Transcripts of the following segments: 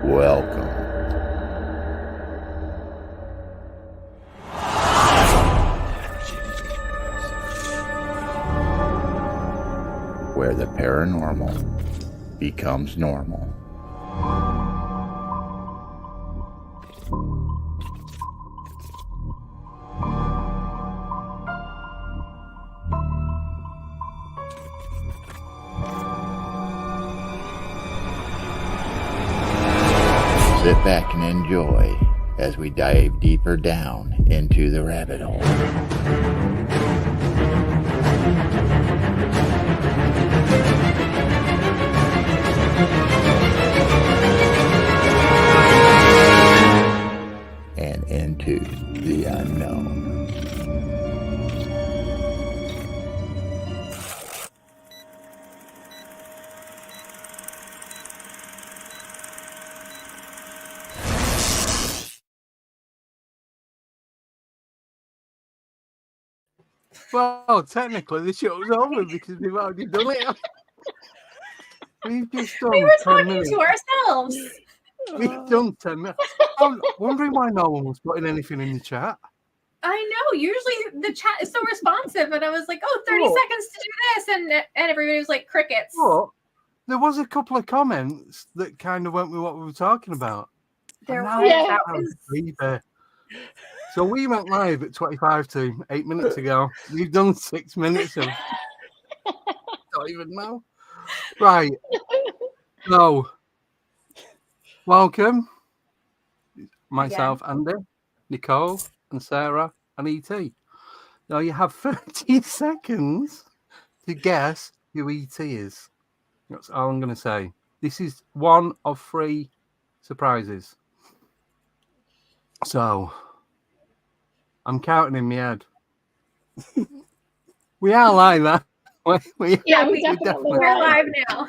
Welcome. Where the paranormal becomes normal. Sit back and enjoy as we dive deeper down into the rabbit hole. And into the unknown. Well, technically the show's over because we've already done it. We've just done We were 10 talking minutes. to ourselves. We've done 10 minutes. I'm wondering why no one was putting anything in the chat. I know. Usually the chat is so responsive, and I was like, "Oh, 30 seconds to do this," and everybody was like, "Crickets." But there was a couple of comments that kind of went with what we were talking about. There And was. now That I'm was. creepy. So we went live at 25 to 8 minutes ago. We've done 6 minutes of don't even know. Right. So welcome. Myself, Andy, Nicole, and Sarah, and E.T. Now you have 30 seconds to guess who E.T. is. That's all I'm going to say. This is one of 3 surprises. So I'm counting in my head. We are live, huh? We're live now.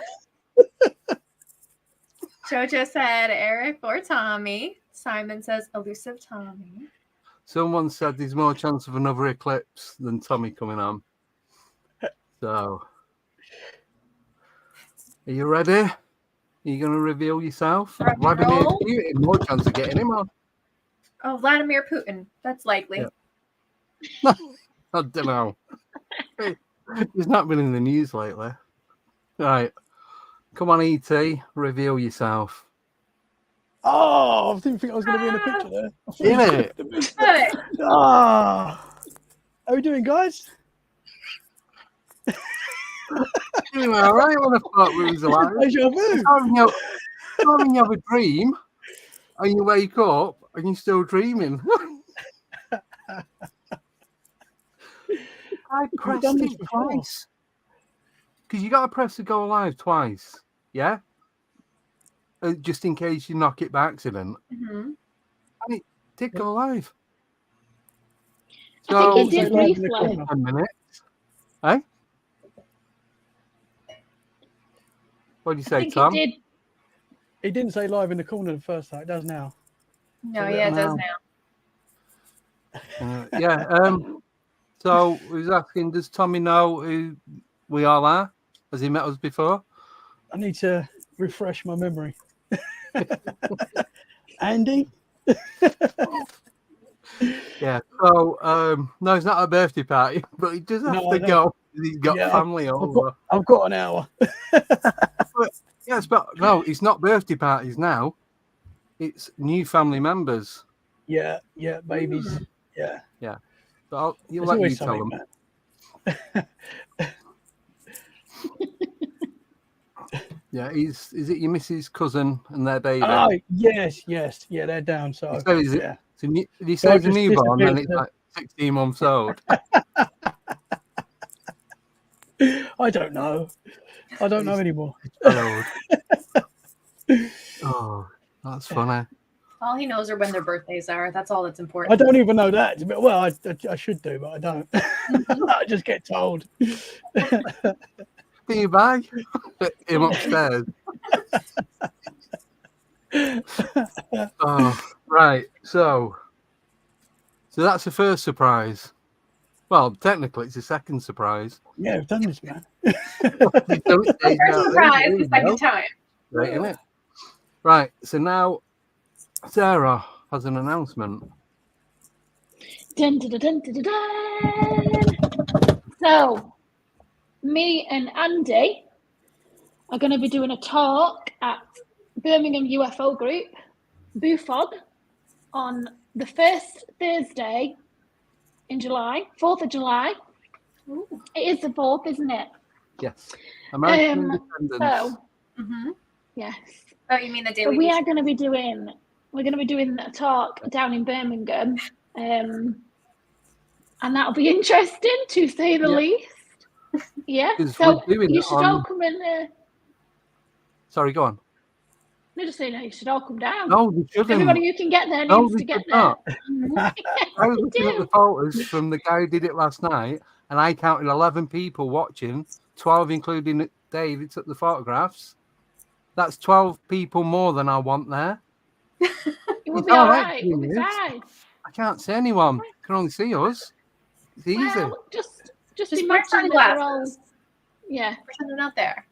Jojo said Eric or Tommy. Simon says elusive Tommy. Someone said there's more chance of another eclipse than Tommy coming on. So, are you ready? Are you going to reveal yourself? Vladimir Putin, more chance of getting him on. Oh, Vladimir Putin. That's likely. Yeah. I don't know. He's not been in the news lately. Right. Come on, E.T. Reveal yourself. Oh, I didn't think I was going to be in the picture there. Isn't it? How are we doing, guys? Doing all right. When I thought we was alive. You have a dream, and you wake up, and you're still dreaming. I pressed it twice. Because you got to press the go live twice. Yeah? Just in case you knock it by accident. Mm-hmm. And it did go live. I So, think it did replay. 10 minutes. Eh? What did you say, Tom? It didn't say live in the corner the first time. It does now. No, yeah, it does now. So he was asking, does Tommy know who we all are? Has he met us before? I need to refresh my memory. Andy? Yeah. So no, it's not a birthday party, but he does have to go. He's got family over. I've got an hour. Yes, but no, it's not birthday parties now. It's new family members. Yeah, babies. Yeah. But you'll let you tell them. Yeah, is it your missus' cousin and their baby? Oh, yes. Yeah, they're down. So you say it's a newborn, then it's like 16 months old. I don't know. I don't know anymore. Oh, that's funny. All he knows are when their birthdays are. That's all that's important. I don't even know that. Well, I should do, but I don't. I just get told. Do you buy him upstairs? Oh, right. So that's the first surprise. Well, technically, it's the second surprise. Yeah, we've done this, man. First surprise, the second time. great, isn't it? Right. So now Sarah has an announcement. Dun, dun, dun, dun, dun, dun. So, me and Andy are going to be doing a talk at Birmingham UFO Group, BUFOG, on the first Thursday in July, 4th of July. Ooh. It is the 4th, isn't it? Yes. American Independence. So, Mm-hmm. yes. Oh, you mean the So Daily we're Beast? going to be doing a talk down in Birmingham, and that'll be interesting to say the least. Yeah. Because So we're doing you it should on- all come and. Sorry, go on. No, just saying, you should all come down. No, they shouldn't. Everybody who can get there No, needs they to get should there. not. I was You looking at the do. photos from the guy who did it last night, and I counted 11 people watching, 12 including Dave who took the photographs. That's 12 people more than I want there. It will It's be all all right, right. We'll be Genius. fine. I can't see anyone. I can only see us. It's easy. Well, just wear imagine that we're all. sunglasses. Yeah, Pretend they're not there.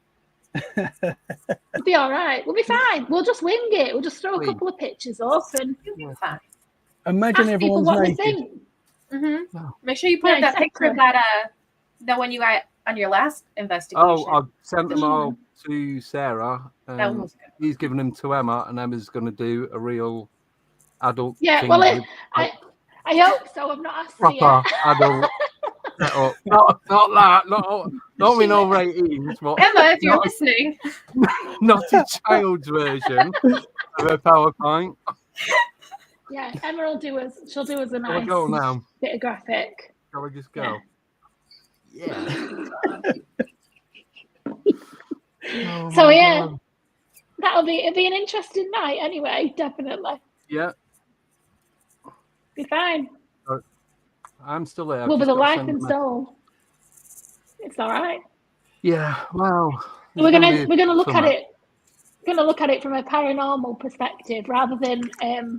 we'll be all right. We'll be fine. We'll just wing it. We'll just throw a Please. couple of pictures up and You'll be fine. Imagine ask people everyone's what they naked. think. Mm-hmm. No. Make sure you put Yeah, up that picture of exactly. that one you got on your last investigation. Oh, I've sent them all to Sarah. that one was good. He's given them to Emma, and Emma's going to do a real adult Yeah, thing well, with, I hope so. I've not asked her proper yet. adult setup. Not that. Not with over 18s, but Emma, if you're not, listening, not a child's version of a PowerPoint. Yeah, Emma will do us. She'll do us a Shall I nice go now? bit of graphic. Shall we just go? Yeah. Oh So my yeah, God. it'll be an interesting night anyway. Definitely, Yeah, be fine. I'm still there. I've We'll be just the got to life send and them a- soul. It's all right. Yeah, well, We're there's gonna look some at it. We're gonna look at it from a paranormal perspective rather than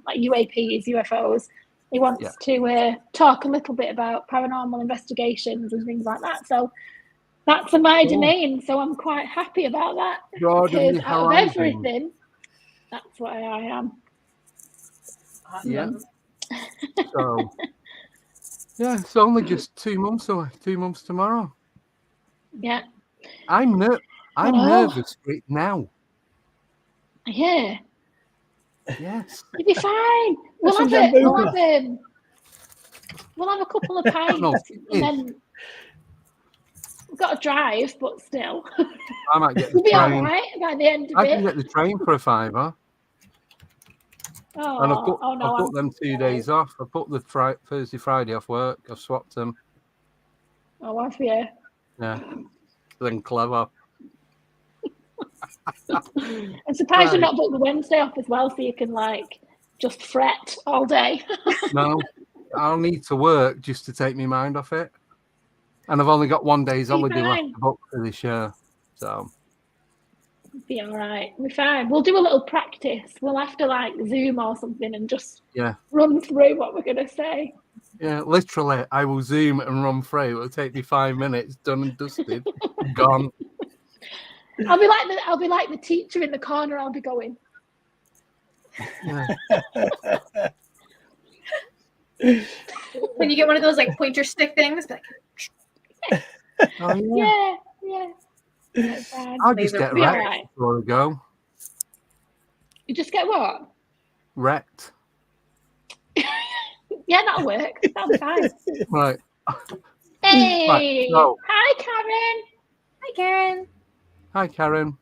like UAPs, UFOs. He wants to talk a little bit about paranormal investigations and things like that. So that's my domain. So I'm quite happy about that. Broaden Because the out of horizon. everything, that's what I am. Yeah. So, yeah, it's only just 2 months away. 2 months tomorrow. Yeah. I'm nervous for it now. Yeah. Yes. You'll be fine. We'll Some have Jambuca. we'll have a couple of pints No, and then we've got to drive, but still. I might get the We'll be all train. right by the end of I can it. get the train for £5. And I've put them 2 days off. I put the Thursday, Friday off work. I've swapped them. Oh, have you? Yeah. Then clever. I'm surprised you're not booked the Wednesday off as well, so you can just fret all day. No, I'll need to work just to take my mind off it. And I've only got 1 day's holiday left to book for this year. So Be all right. We're fine. We'll do a little practice. We'll have to Zoom or something and just run through what we're gonna say. yeah, literally, I will Zoom and run through. It'll take me 5 minutes, done and dusted, gone. I'll be like the teacher in the corner. I'll be going. Yeah. when you get one of those pointer stick things, be like, Oh, yeah. Yeah. I'll just get Be all wrecked right. before I go. You just get what? Wrecked. Yeah, that'll work. That'll be fine. Right. Hey. Right, so- Hi, Karen. hi, Karen. Hi, Karen.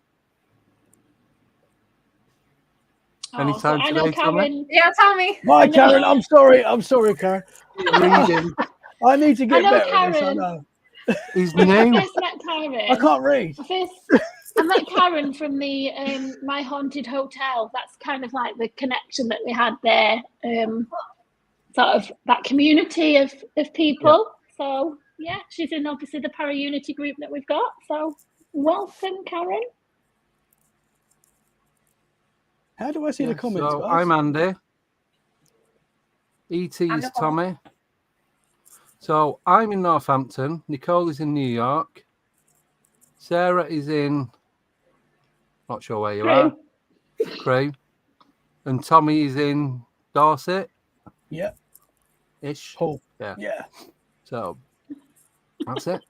Anytime I know today, Tommy? Karen. Yeah, tell me. Hi, Karen. I'm sorry, Karen. Reading. I need to get I know better at this. I Karen. know. His I name. first met Karen. I can't read. I met Karen from the My Haunted Hotel. That's kind of like the connection that we had there. Sort of that community of people. Yeah. So yeah, she's in obviously the Para Unity group that we've got. So welcome, Karen. How do I see the comments? So guys? I'm Andy. E.T. is Nicole. Tommy. So I'm in Northampton. Nicole is in New York. Sarah is in Not sure where you are. Crew. And Tommy is in Dorset. Yeah. Ish. Paul. Yeah. Yeah. So that's it.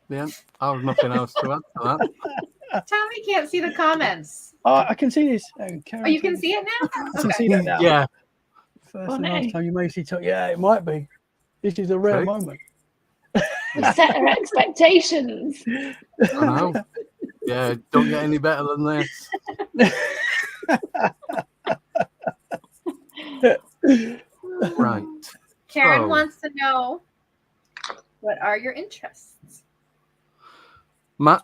Yeah. I have nothing else to add to that. Tommy can't see the comments. Oh, I can see this. Oh, you can see it now? I can see that now. Yeah. First and last time you may see talk. Yeah, it might be. This is a rare moment. Set our expectations. I know. Yeah, don't get any better than this. Right. Karen So- wants to know, what are your interests? Matt,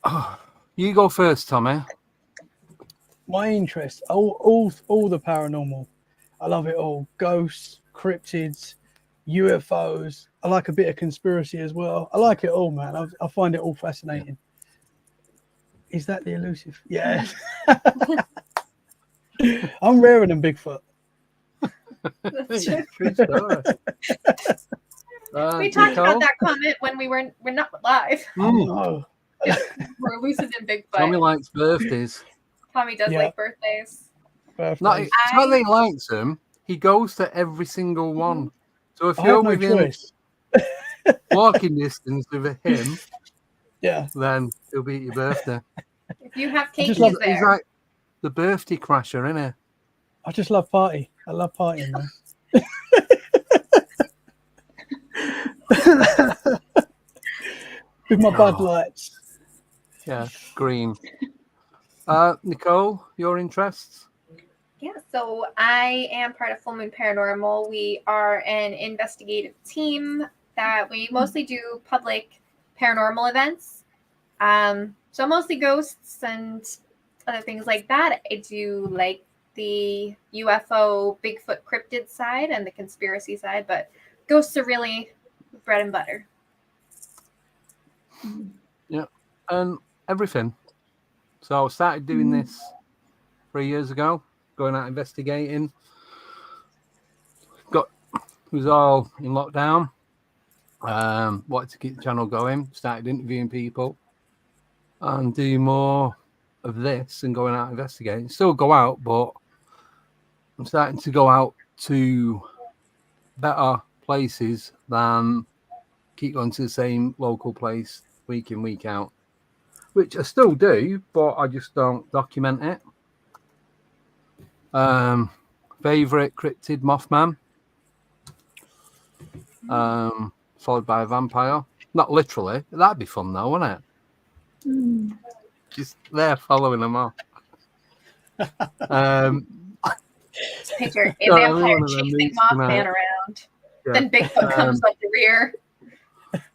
you go first, Tommy. My interest, all the paranormal. I love it all. Ghosts, cryptids, UFOs. I like a bit of conspiracy as well. I like it all, man. I find it all fascinating. Is that the elusive? Yeah. I'm rarer than Bigfoot. True story. We talked Nicole? about that comment when we're not live. Oh, We're elusive in Bigfoot. Tommy likes birthdays. Tommy does Yeah. like birthdays. Not, it's not that he likes them. He goes to every single one. So if I you're have no within choice. walking distance with him, Yeah. then it'll be your birthday. If you have cake, just he's love there. He's like the birthday crasher, isn't he? I just love party. I love partying, man. With my Bud Lights. Yeah, green. Nicole, your interests? Yeah, so I am part of Full Moon Paranormal. We are an investigative team that we mostly do public paranormal events. So mostly ghosts and other things like that. I do like the UFO, Bigfoot, cryptid side and the conspiracy side, but ghosts are really bread and butter. Yeah, and everything. So I started doing this 3 years ago, going out investigating. It was all in lockdown. Wanted to keep the channel going. Started interviewing people and do more of this and going out investigating. Still go out, but I'm starting to go out to better places than keep going to the same local place week in, week out, which I still do, but I just don't document it. Favorite cryptid, Mothman. Followed by a vampire. Not literally. That'd be fun though, wouldn't it? Just there following them off. Picture a No, vampire every one of them chasing needs to Mothman know. around. Yeah. Then Bigfoot comes up the rear.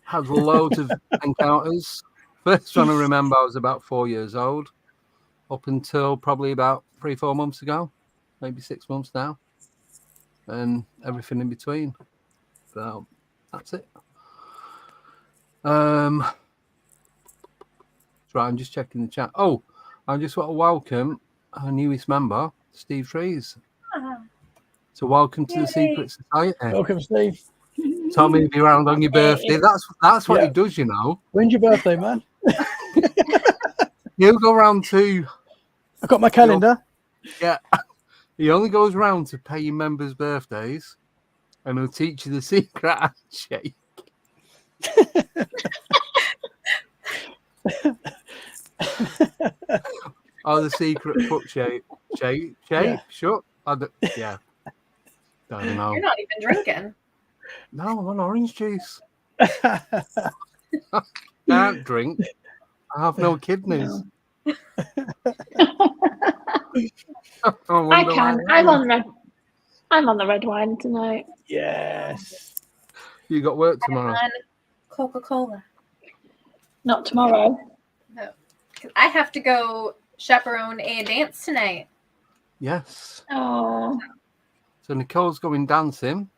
Had loads of encounters. First one I remember, I was about 4 years old, up until probably about 3-4 months ago, maybe 6 months now, and everything in between. So that's it. Right, I'm just checking the chat. Oh, I just want to welcome our newest member, Steve Trees. So welcome to the Secret Society. Welcome, Steve. Tommy will be around on your birthday. That's what he does, you know. When's your birthday, man? He'll go round to... I've got my calendar. Yeah. He only goes round to pay your members' birthdays and he'll teach you the secret handshake. Oh, the secret foot shape. Yeah. Shut. Yeah. Don't know. You're not even drinking. No, I'm on orange juice. Can't drink. I have no kidneys. No. I I wonder can. why. I'm on the red wine tonight. Yes. You got work tomorrow. On Coca-Cola. Not tomorrow. No. 'Cause I have to go chaperone a dance tonight. Yes. Oh, So Nicole's going dancing.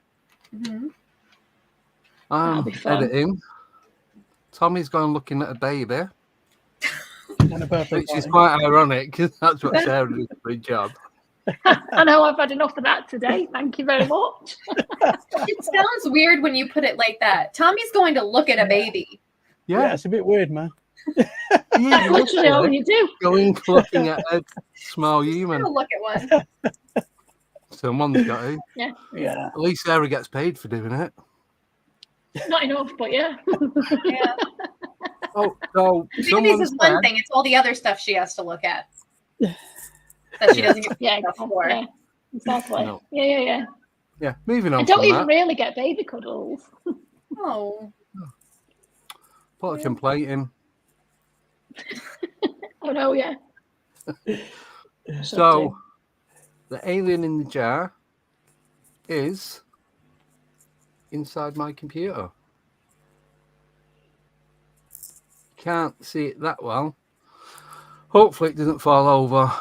Mm-hmm. I'm That'll be fun. editing. Tommy's going looking at a baby, And a birthday which is party. quite ironic because that's what Sarah does for a job. I know I've had enough of that today. Thank you very much. It sounds weird when you put it like that. Tommy's going to look at a baby. Yeah, Yeah. it's a bit weird, man. That's literally all you do. Going looking at a small human. I'll look at one. Someone's got to. Yeah. At least Sarah gets paid for doing it. Not enough, but yeah. Yeah. Oh, so Babies someone is one said, thing. It's all the other stuff she has to look at that she doesn't get Yeah, stuff for. yeah, exactly. No. Yeah. yeah, moving on I don't from even that. really get baby cuddles. Oh. Put a complaint in. Oh no, yeah. So, the alien in the jar is inside my computer. Can't see it that well. Hopefully it doesn't fall over,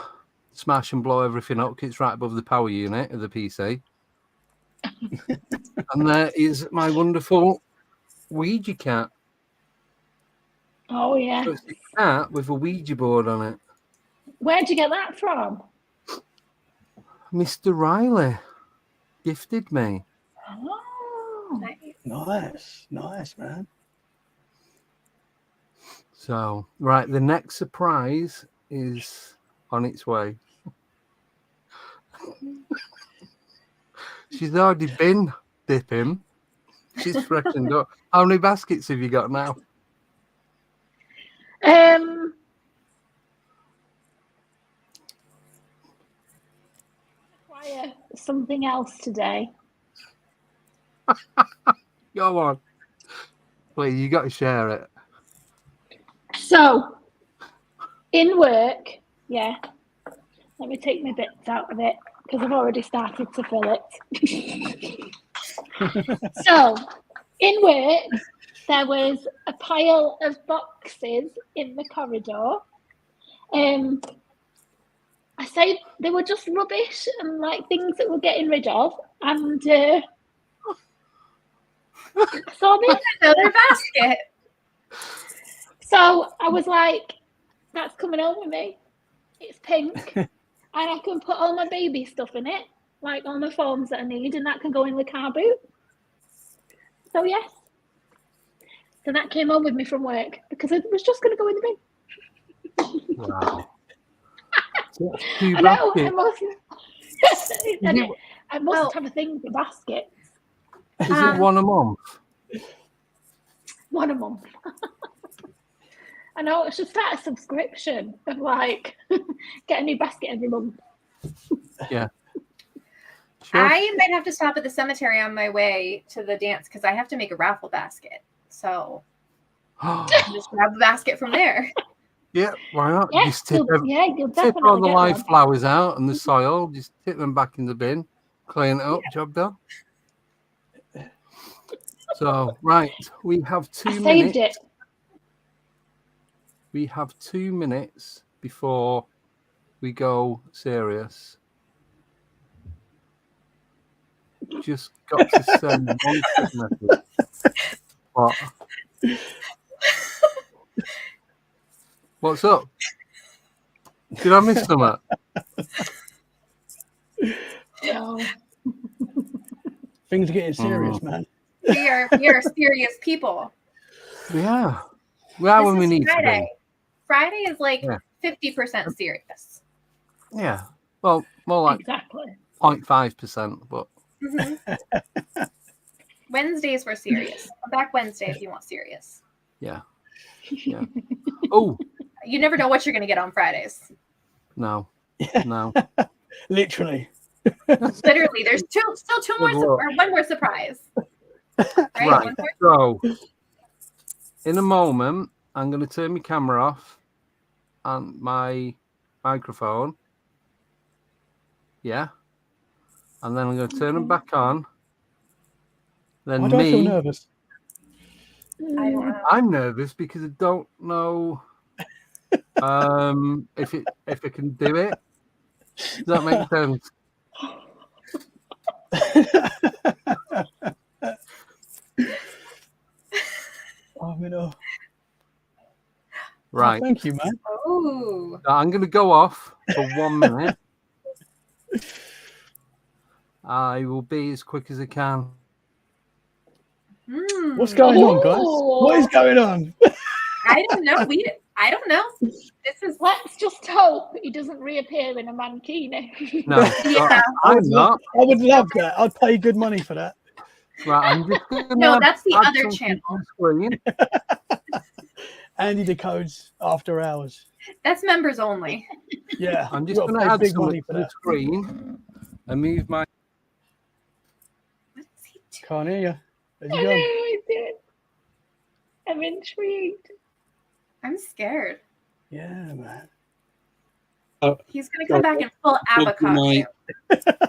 smash and blow everything up, 'cause it's right above the power unit of the PC. And there is my wonderful Ouija cat. Oh yeah. So it's a cat with a Ouija board on it. Where'd you get that from? Mr. Riley gifted me. Oh. Nice, man. So, right, the next surprise is on its way. She's already been dipping. She's freshened up. How many baskets have you got now? Acquire something else today. Go on. Please, you got to share it. So, in work, yeah. Let me take my bits out of it because I've already started to fill it. So, in work, there was a pile of boxes in the corridor. I say they were just rubbish and like things that we're getting rid of. And saw this. Another basket. So I was like, that's coming home with me. It's pink. And I can put all my baby stuff in it, like all my forms that I need, and that can go in the car boot. So yes. So that came home with me from work because it was just going to go in the bin. Wow. I know, I must have a thing for baskets. Is it one a month? One a month. I know, I should start a subscription of like get a new basket every month. Yeah. Sure. I might have to stop at the cemetery on my way to the dance because I have to make a raffle basket. So just grab the basket from there. Yeah, why not? Yeah, Just tip, you'll tip definitely all the get live one. flowers out and the soil. Just tip them back in the bin. Clean it up. Job done. So, right, we have 2 I minutes. saved it. We have 2 minutes before we go serious. Just got to send one quick message. What? What's up? Did I miss something? No. Things are getting serious, man. We are serious people. Yeah. We are when we This is need to Friday. be. Friday is like Yeah. 50% serious. Yeah. Well, more like Exactly. 0.5%, but Mhm. Wednesdays were serious. Come back Wednesday if you want serious. yeah. Yeah. Oh, You never know what you're going to get on Fridays. no. No. Literally. Literally, there's still two more, Good luck. or one more surprise. Right? Right. One more. So, in a moment, I'm going to turn my camera off and my microphone. Yeah. And then I'm going to turn them back on. Then Why do I feel me, nervous? I don't know. I'm nervous because I don't know if I can do it. Does that make sense? Oh, you know. Right. Oh, thank you, man. Ooh. I'm going to go off for 1 minute. I will be as quick as I can. Hmm. What's going on, guys? Ooh. What is going on? I don't know. I don't know. This is Let's just hope he doesn't reappear in a mankini. No, Yeah. I'm not. I would love that. I'd pay good money for that. Right, I'm just gonna No, that's the add other something channel. to the screen. Andy decodes after hours. That's members only. Yeah, I'm you just gotta going to pay add big something money to for the that. screen and move my. What is he doing? Can't hear you. Where's I he know gone? what he's doing. I'm intrigued. I'm scared. Yeah, man. He's gonna come back in full ABBA my- costume.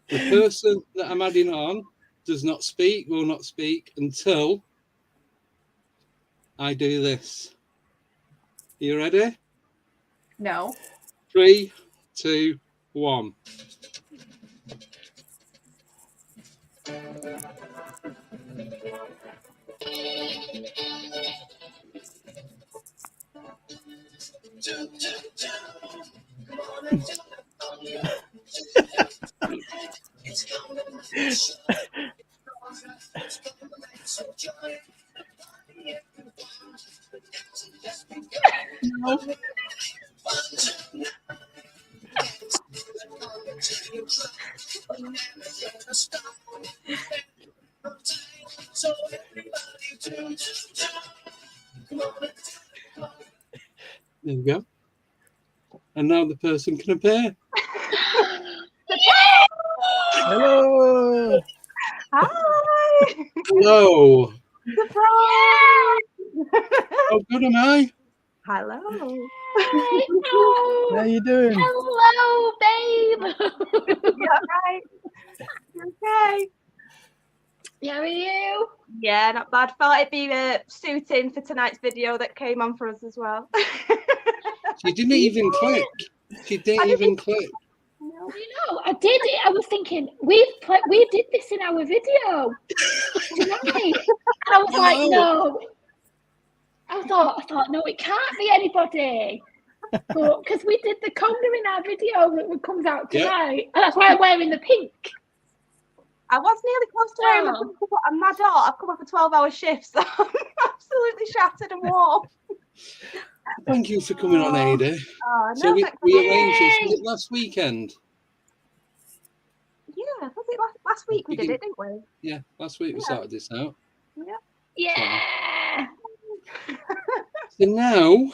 The person that I'm adding on does not speak, will not speak until I do this. You ready? No. 3, 2, 1. There we go. And now the person can appear. Hello. Hi! Hello. Surprise! How good am I? Hello. Hello. How you doing? Hello, babe. You alright? You okay? How are you? Yeah, not bad. Thought it'd be suiting for tonight's video that came on for us as well. She didn't even click. She didn't even click. No. You know, I did it. I was thinking we did this in our video tonight, and I was like, no. I thought, no, it can't be anybody. But because we did the conga in our video that comes out tonight, and that's why I'm wearing the pink. I was nearly close to wearing my pink, but I'm mad out. I've come off a 12-hour shift, so I'm absolutely shattered and warm. Thank you for coming on, Ada. Oh, So no, we thanks. arranged this. Was it last weekend? Yeah, was it last week we did it, didn't we? Yeah, last week we sorted this out. Yeah. So now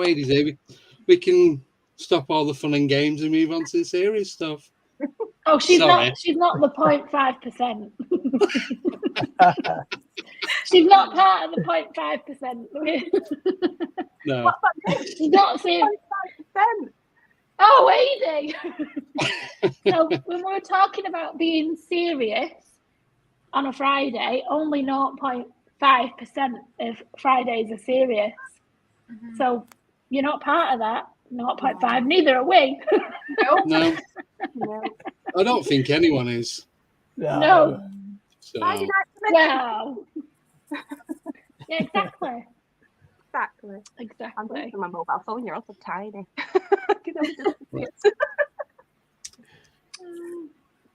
Ada's here, we can stop all the fun and games and move on to the serious stuff. Oh, she's Sorry. not the 0.5%. She's not part of the 0.5%. No. She's not saying 5%. Oh, Edie. So when we were talking about being serious on a Friday, only 0.5% of Fridays are serious. Mm-hmm. So you're not part of that 0.5. Neither are we. No. I don't think anyone is. No. So. Friday night. Wow. Yeah, exactly. Exactly. I'm Exactly. using my mobile phone. You're also tiny.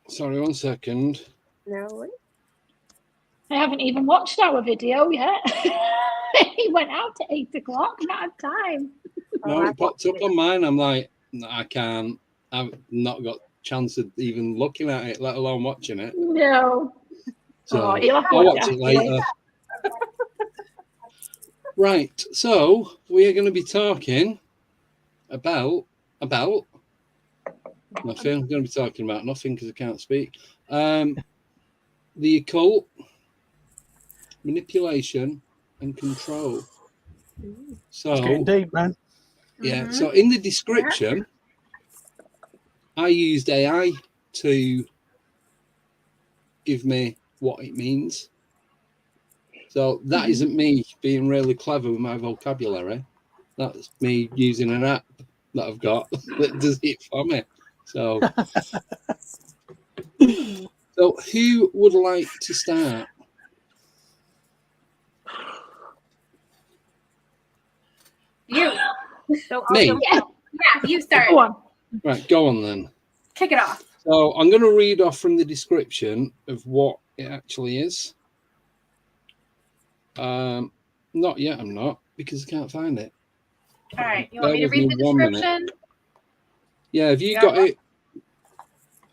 Sorry, 1 second. No. I haven't even watched our video yet. He went out at 8 o'clock. Not had time. No, it popped up on mine. I'm like, no, I can't. I've not got a chance of even looking at it, let alone watching it. No. So you'll have to I'll watch watch it after. later. Right, so we are going to be talking about nothing. I'm going to be talking about nothing because I can't speak. The occult, manipulation, and control. So It's getting deep, man. yeah. So in the description, I used AI to give me what it means. So that isn't me being really clever with my vocabulary. That's me using an app that I've got that does it for me. So, so who would like to start? You. Me. Yeah, you start. Go on. Right, go on then. Kick it off. So I'm going to read off from the description of what it actually is. Not yet, I'm not, because I can't find it. All right. You want me to Bear with read the me 1 minute. description? Yeah, have you You got got it?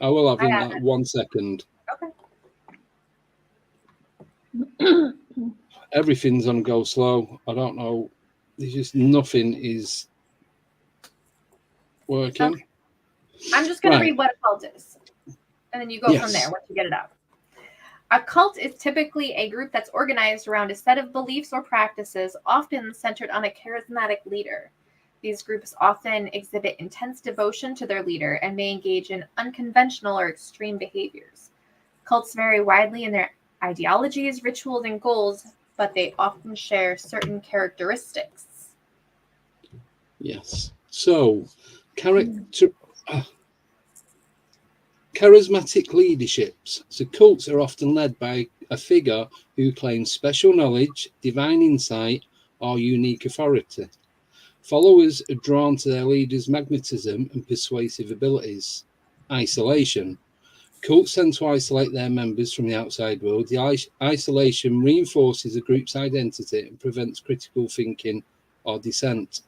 I will have I in got like 1 second. Okay. Everything's on go slow. I don't know. There's just nothing is working. Okay. I'm just going to Right. read what a cult is, and then you go from there once you get it up. A cult is typically a group that's organized around a set of beliefs or practices, often centered on a charismatic leader. These groups often exhibit intense devotion to their leader and may engage in unconventional or extreme behaviors. Cults vary widely in their ideologies, rituals, and goals, but they often share certain characteristics. Yes. So, charismatic leaderships. So cults are often led by a figure who claims special knowledge, divine insight, or unique authority. Followers are drawn to their leader's magnetism and persuasive abilities. Isolation. Cults tend to isolate their members from the outside world. The isolation reinforces a group's identity and prevents critical thinking or dissent.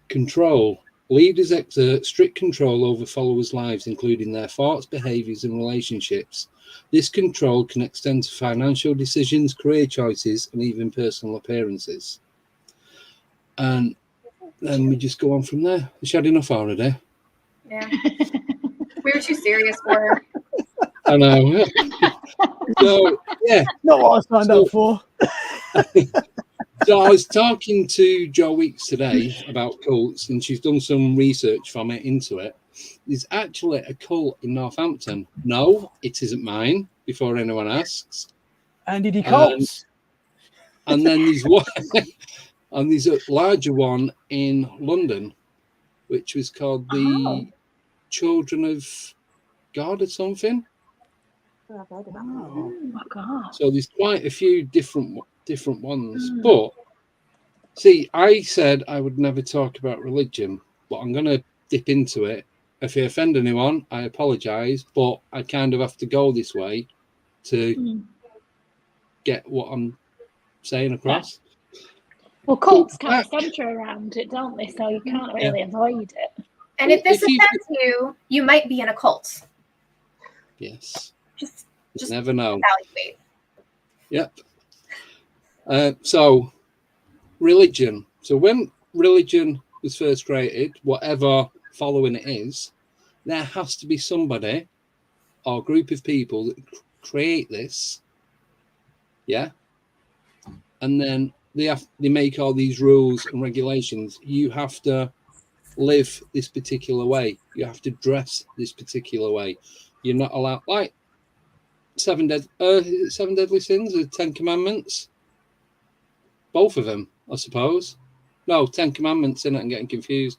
Control. Leaders exert strict control over followers' lives, including their thoughts, behaviors, and relationships. This control can extend to financial decisions, career choices, and even personal appearances. And then we just go on from there. Is had enough already? Yeah. We were too serious for her. I know. So, yeah. Not what I signed up for. So I was talking to Jo Weeks today about cults, and she's done some research for me into it. There's actually a cult in Northampton. No, it isn't mine, before anyone asks. And did he cults? And then there's one, and there's a larger one in London, which was called the Children of God or something. I've heard of that. Oh my God. So there's quite a few different ones. But see, I said I would never talk about religion, but I'm going to dip into it. If I offend anyone, I apologize, but I kind of have to go this way to get what I'm saying across. Well, cults kind of centre around it, don't they? So you can't really avoid it. And if this offends you, you might be in a cult. Yes. Just never know. Evaluate. Yep. So, religion. So when religion was first created, whatever following it is, there has to be somebody or group of people that create this. Yeah. And then they make all these rules and regulations. You have to live this particular way. You have to dress this particular way. You're not allowed, like seven deadly sins or 10 commandments. Both of them, I suppose. No, 10 commandments in it. I'm getting confused.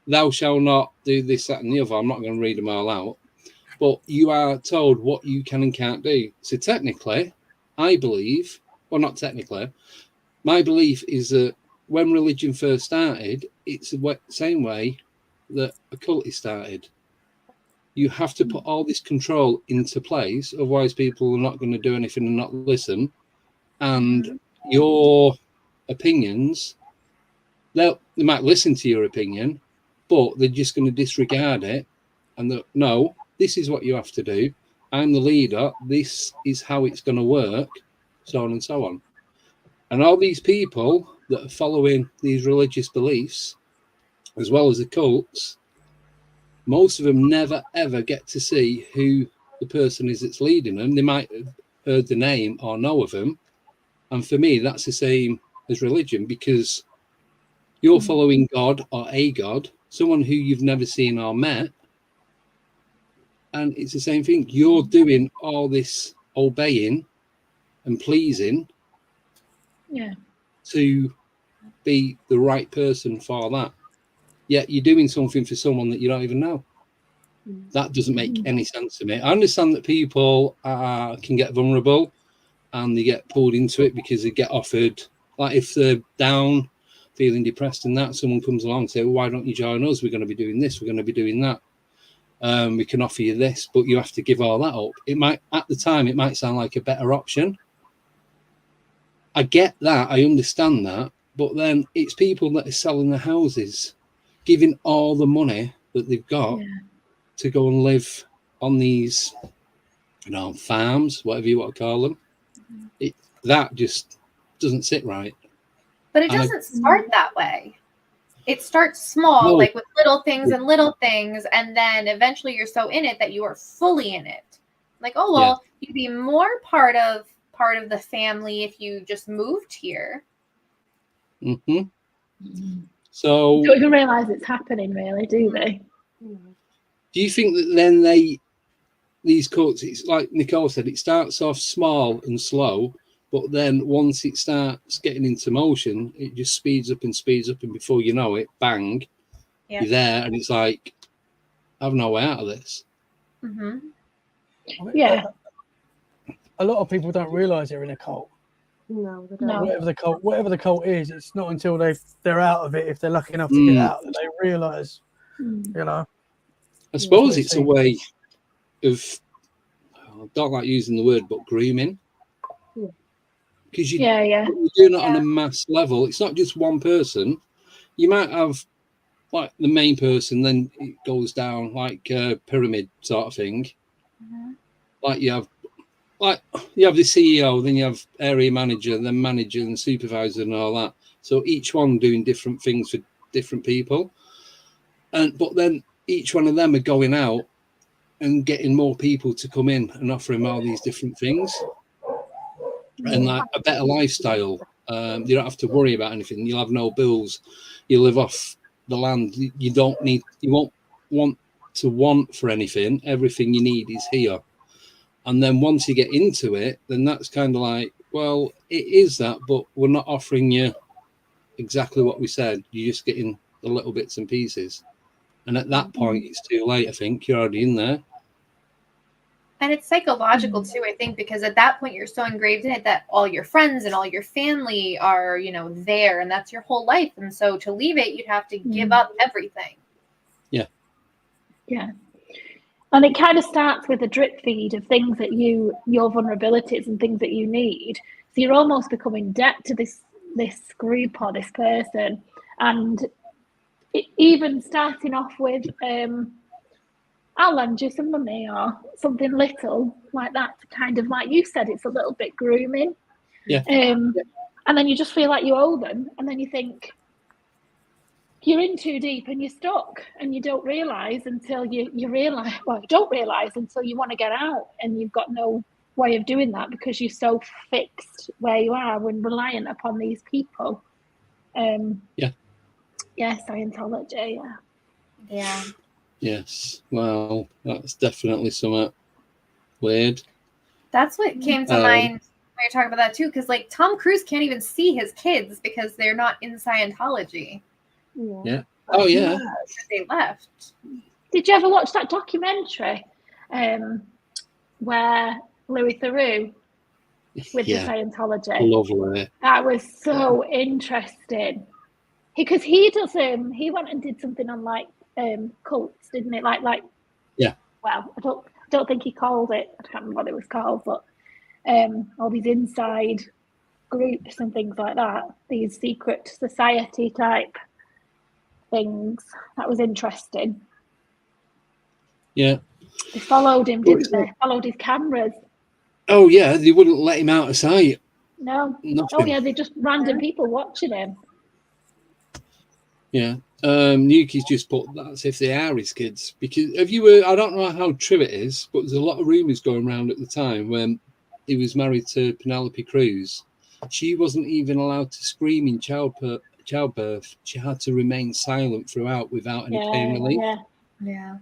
Thou shalt not do this, that, and the other. I'm not going to read them all out. But you are told what you can and can't do. So technically, I believe, well, not technically, my belief is that when religion first started, it's the same way that a cult is started. You have to put all this control into place, otherwise people are not going to do anything and not listen. And your opinions, they might listen to your opinion, but they're just going to disregard it. And no, this is what you have to do. I'm the leader. This is how it's going to work, so on and so on. And all these people that are following these religious beliefs, as well as the cults, most of them never, ever get to see who the person is that's leading them. They might have heard the name or know of them. And for me, that's the same as religion, because you're following God or a God, someone who you've never seen or met. And it's the same thing. You're doing all this obeying and pleasing to be the right person for that. Yet you're doing something for someone that you don't even know. That doesn't make any sense to me. I understand that people can get vulnerable and they get pulled into it because they get offered, like if they're down, feeling depressed and that, someone comes along and say, well, why don't you join us? We're going to be doing this. We're going to be doing that. We can offer you this, but you have to give all that up. It might, at the time, it might sound like a better option. I get that, I understand that, but then it's people that are selling their houses, giving all the money that they've got to go and live on these, farms, whatever you want to call them. That just doesn't sit right. But it doesn't start that way. It starts small, like with little things, and then eventually you're so in it that you are fully in it. Like, oh well, you'd be more part of the family if you just moved here. So don't even realise it's happening, really, do they? Do you think that then these cults, it's like Nicole said, it starts off small and slow, but then once it starts getting into motion, it just speeds up, and before you know it, bang, you're there, and it's like, I've no way out of this. Yeah. A lot of people don't realise they're in a cult. No, they don't. No. Whatever the cult is, it's not until they're out of it, if they're lucky enough to get out, that they realise. I suppose it's a way of, I don't like using the word, but grooming. Because you're doing it on a mass level. It's not just one person. You might have like the main person, then it goes down like a pyramid sort of thing. Like you have the CEO, then you have area manager, then manager and supervisor and all that. So each one doing different things for different people. But then each one of them are going out and getting more people to come in and offer him all these different things. And like a better lifestyle. You don't have to worry about anything. You'll have no bills. You live off the land. You won't want for anything. Everything you need is here. And then once you get into it, then that's kind of like, well, it is that, but we're not offering you exactly what we said. You're just getting the little bits and pieces. And at that point, it's too late, I think. You're already in there. And it's psychological too, I think, because at that point you're so engraved in it that all your friends and all your family are, there, and that's your whole life. And so to leave it, you'd have to give up everything. Yeah. And it kind of starts with a drip feed of things that your vulnerabilities and things that you need. So you're almost becoming debt to this group or this person. And even starting off with, I'll lend you some money or something little like that, to kind of, like you said, it's a little bit grooming. And then you just feel like you owe them. And then you think, you're in too deep and you're stuck, and you don't realise until you realise, well, you don't realise until you want to get out, and you've got no way of doing that because you're so fixed where you are and reliant upon these people. Scientology, Yeah. Yes. Well, that's definitely somewhat weird. That's what came to mind when you're talking about that too, because like Tom Cruise can't even see his kids because they're not in Scientology. Yeah. Oh yeah. They left. Did you ever watch that documentary where Louis Theroux with the Scientology? Lovely. That was so interesting because he went and did something on like cults, didn't it? Like well, I don't think he called it. I can't remember what it was called, but all these inside groups and things like that. These secret society type things. That was interesting. Yeah. They followed him, didn't they? Followed his cameras. Oh yeah, they wouldn't let him out of sight. No. Nothing. Oh yeah, they're just random people watching him. Yeah. Yuki's just put that's if they are his kids. Because I don't know how true it is, but there's a lot of rumours going around at the time when he was married to Penelope Cruz. She wasn't even allowed to scream in childbirth. She had to remain silent throughout without any pain relief. Yeah.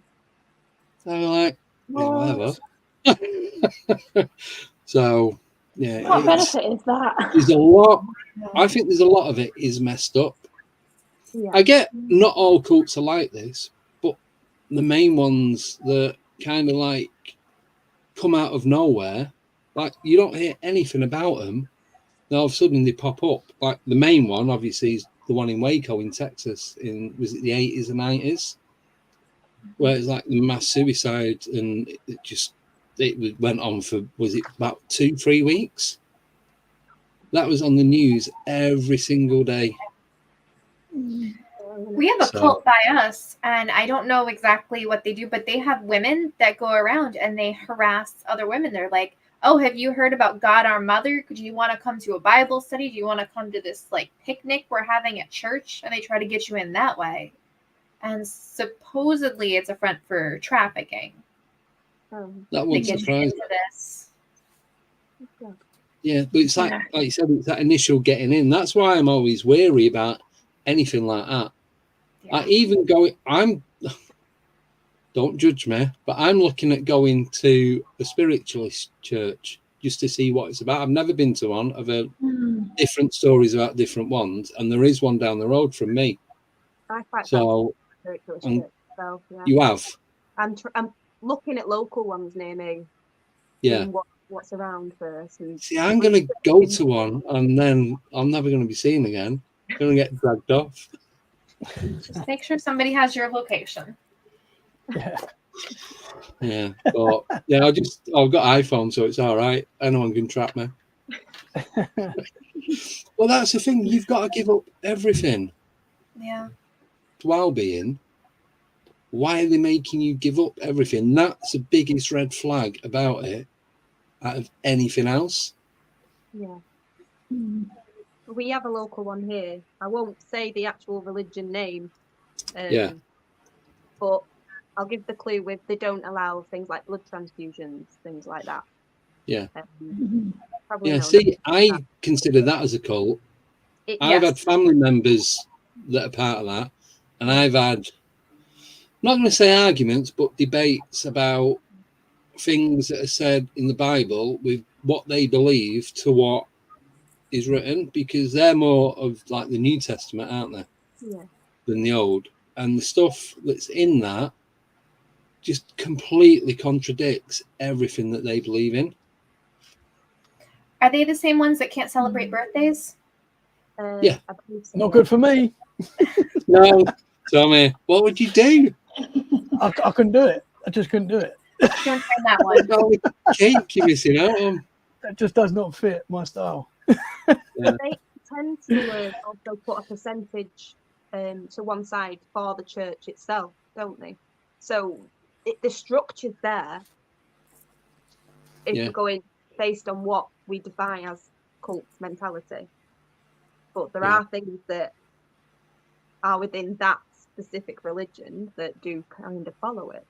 So like, whatever. So yeah. What benefit is that? There's a lot. I think there's a lot of it is messed up. Yeah. I get not all cults are like this, but the main ones that kind of like come out of nowhere, like you don't hear anything about them. Then all of a sudden they pop up. Like the main one, obviously, is the one in Waco in Texas. Was it the 80s and 90s, where it's like the mass suicide, and it went on for, was it about 2-3 weeks? That was on the news every single day. We have a So- cult by us, and I don't know exactly what they do, but they have women that go around and they harass other women. They're like, oh, have you heard about God our Mother? Do you want to come to a Bible study? Do you want to come to this like picnic we're having at church? And they try to get you in that way. And supposedly it's a front for trafficking. That They won't get you surprise into me. this. Yeah, but it's like, Yeah. like you said, it's that initial getting in. That's why I'm always wary about anything like that. Yeah. I even go, don't judge me, but I'm looking at going to a spiritualist church just to see what it's about. I've never been to one. I've heard different stories about different ones, and there is one down the road from me. I quite So spiritualist and church myself, yeah. you have, I'm looking at local ones near me, yeah. seeing what's around first. And See, I'm going to go to one, and then I'm never going to be seen again. I'm going to get dragged off. Just make sure somebody has your location. Yeah. Yeah, but yeah, I've got iPhone, so it's all right. Anyone can track me. Well, that's the thing. You've got to give up everything. Yeah. Well-being. Why are they making you give up everything? That's the biggest red flag about it out of anything else. Yeah. We have a local one here. I won't say the actual religion name. Yeah. But I'll give the clue with they don't allow things like blood transfusions, things like that. Yeah. Probably Yeah, know see, I consider that as a cult. that. I've had family members that are part of that, and I've had, not going to say arguments, but debates about things that are said in the Bible with what they believe to what is written, because they're more of like the New Testament, aren't they, Yeah. than the Old. And the stuff that's in that just completely contradicts everything that they believe in. Are they the same ones that can't celebrate birthdays? Yeah. I believe so, Not yeah. good for me. No, Tommy, what would you do? I couldn't do it. I just couldn't do it. Don't try that one. Only cake you're missing out on. That just does not fit my style. They tend to also put a percentage to one side for the church itself, don't they? So the structure's there if we're going based on what we define as cult mentality. But there are things that are within that specific religion that do kind of follow it.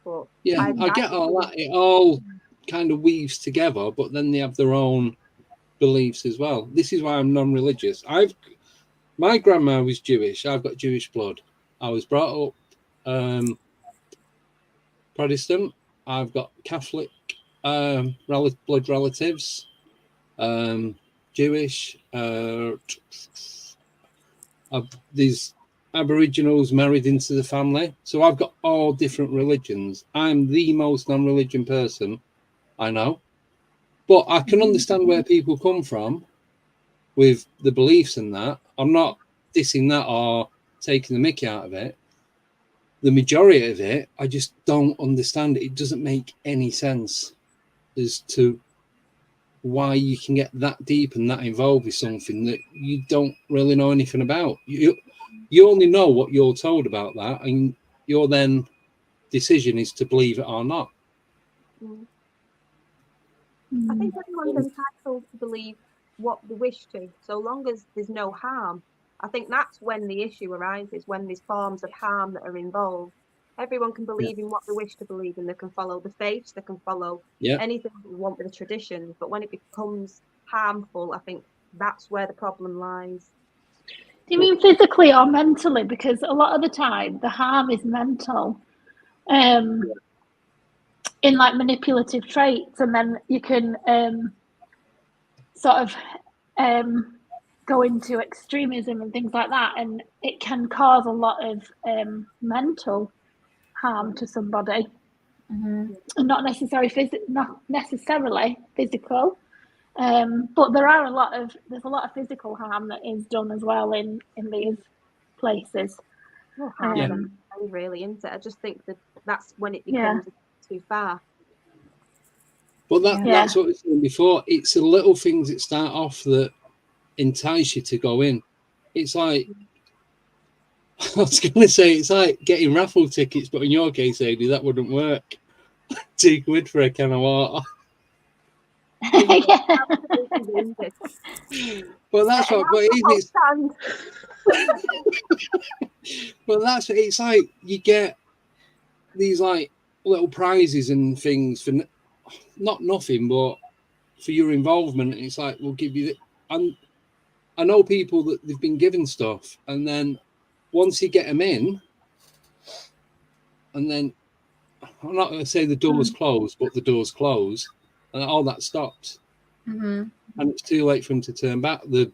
But Yeah, I get all that. It all kind of weaves together, but then they have their own beliefs as well. This is why I'm non-religious. My grandma was Jewish. I've got Jewish blood. I was brought up Protestant. I've got Catholic blood relatives, Jewish. These Aboriginals married into the family. So I've got all different religions. I'm the most non-religion person I know. But I can understand where people come from with the beliefs and that. I'm not dissing that or taking the mickey out of it. The majority of it, I just don't understand it. It doesn't make any sense as to why you can get that deep and that involved with something that you don't really know anything about. You only know what you're told about that, and your then decision is to believe it or not. I think everyone's entitled to believe what they wish to, so long as there's no harm. I think that's when the issue arises, when there's forms of harm that are involved. Everyone can believe in what they wish to believe, and they can follow the faiths, they can follow anything they want with the traditions. But when it becomes harmful, I think that's where the problem lies. Do you mean physically or mentally? Because a lot of the time the harm is mental, in like manipulative traits, and then you can sort of go into extremism and things like that, and it can cause a lot of mental harm to somebody, and not necessarily physical. But there's a lot of physical harm that is done as well in these places. I'm really into it. I just think that that's when it becomes too far. But that's what we were saying before. It's the little things that start off that entice you to go in. It's like, I was going to say, it's like getting raffle tickets, but in your case, Adi, that wouldn't work. £2 for a can of water. But that's what, but it's, but that's, it's like you get these like little prizes and things for not nothing, but for your involvement. It's like, we'll give you and I know people that they've been given stuff, and then once you get them in, and then I'm not going to say the doors close, but the doors close, and all that stops. And it's too late for them to turn back. They're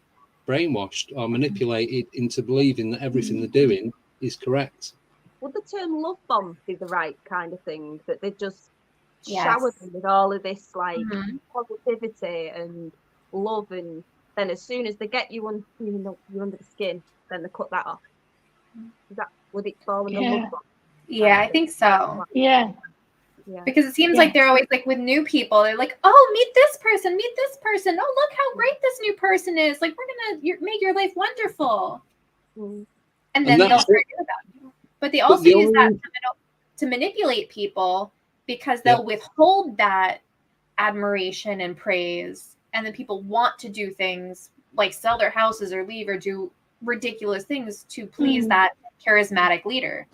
brainwashed or manipulated into believing that everything they're doing is correct. Would the term love bomb be the right kind of thing? That they just shower them with all of this like positivity and love, and then as soon as they get you under the skin, then they cut that off. Would it fall in the love bomb? Yeah, I think so. Yeah. Because it seems like they're always like with new people, they're like, oh, meet this person. Oh, look how great this new person is. Like, we're going to make your life wonderful. And then they'll start doing that. But they also use that to manipulate people, because they'll withhold that admiration and praise. And then people want to do things like sell their houses or leave or do ridiculous things to please that charismatic leader.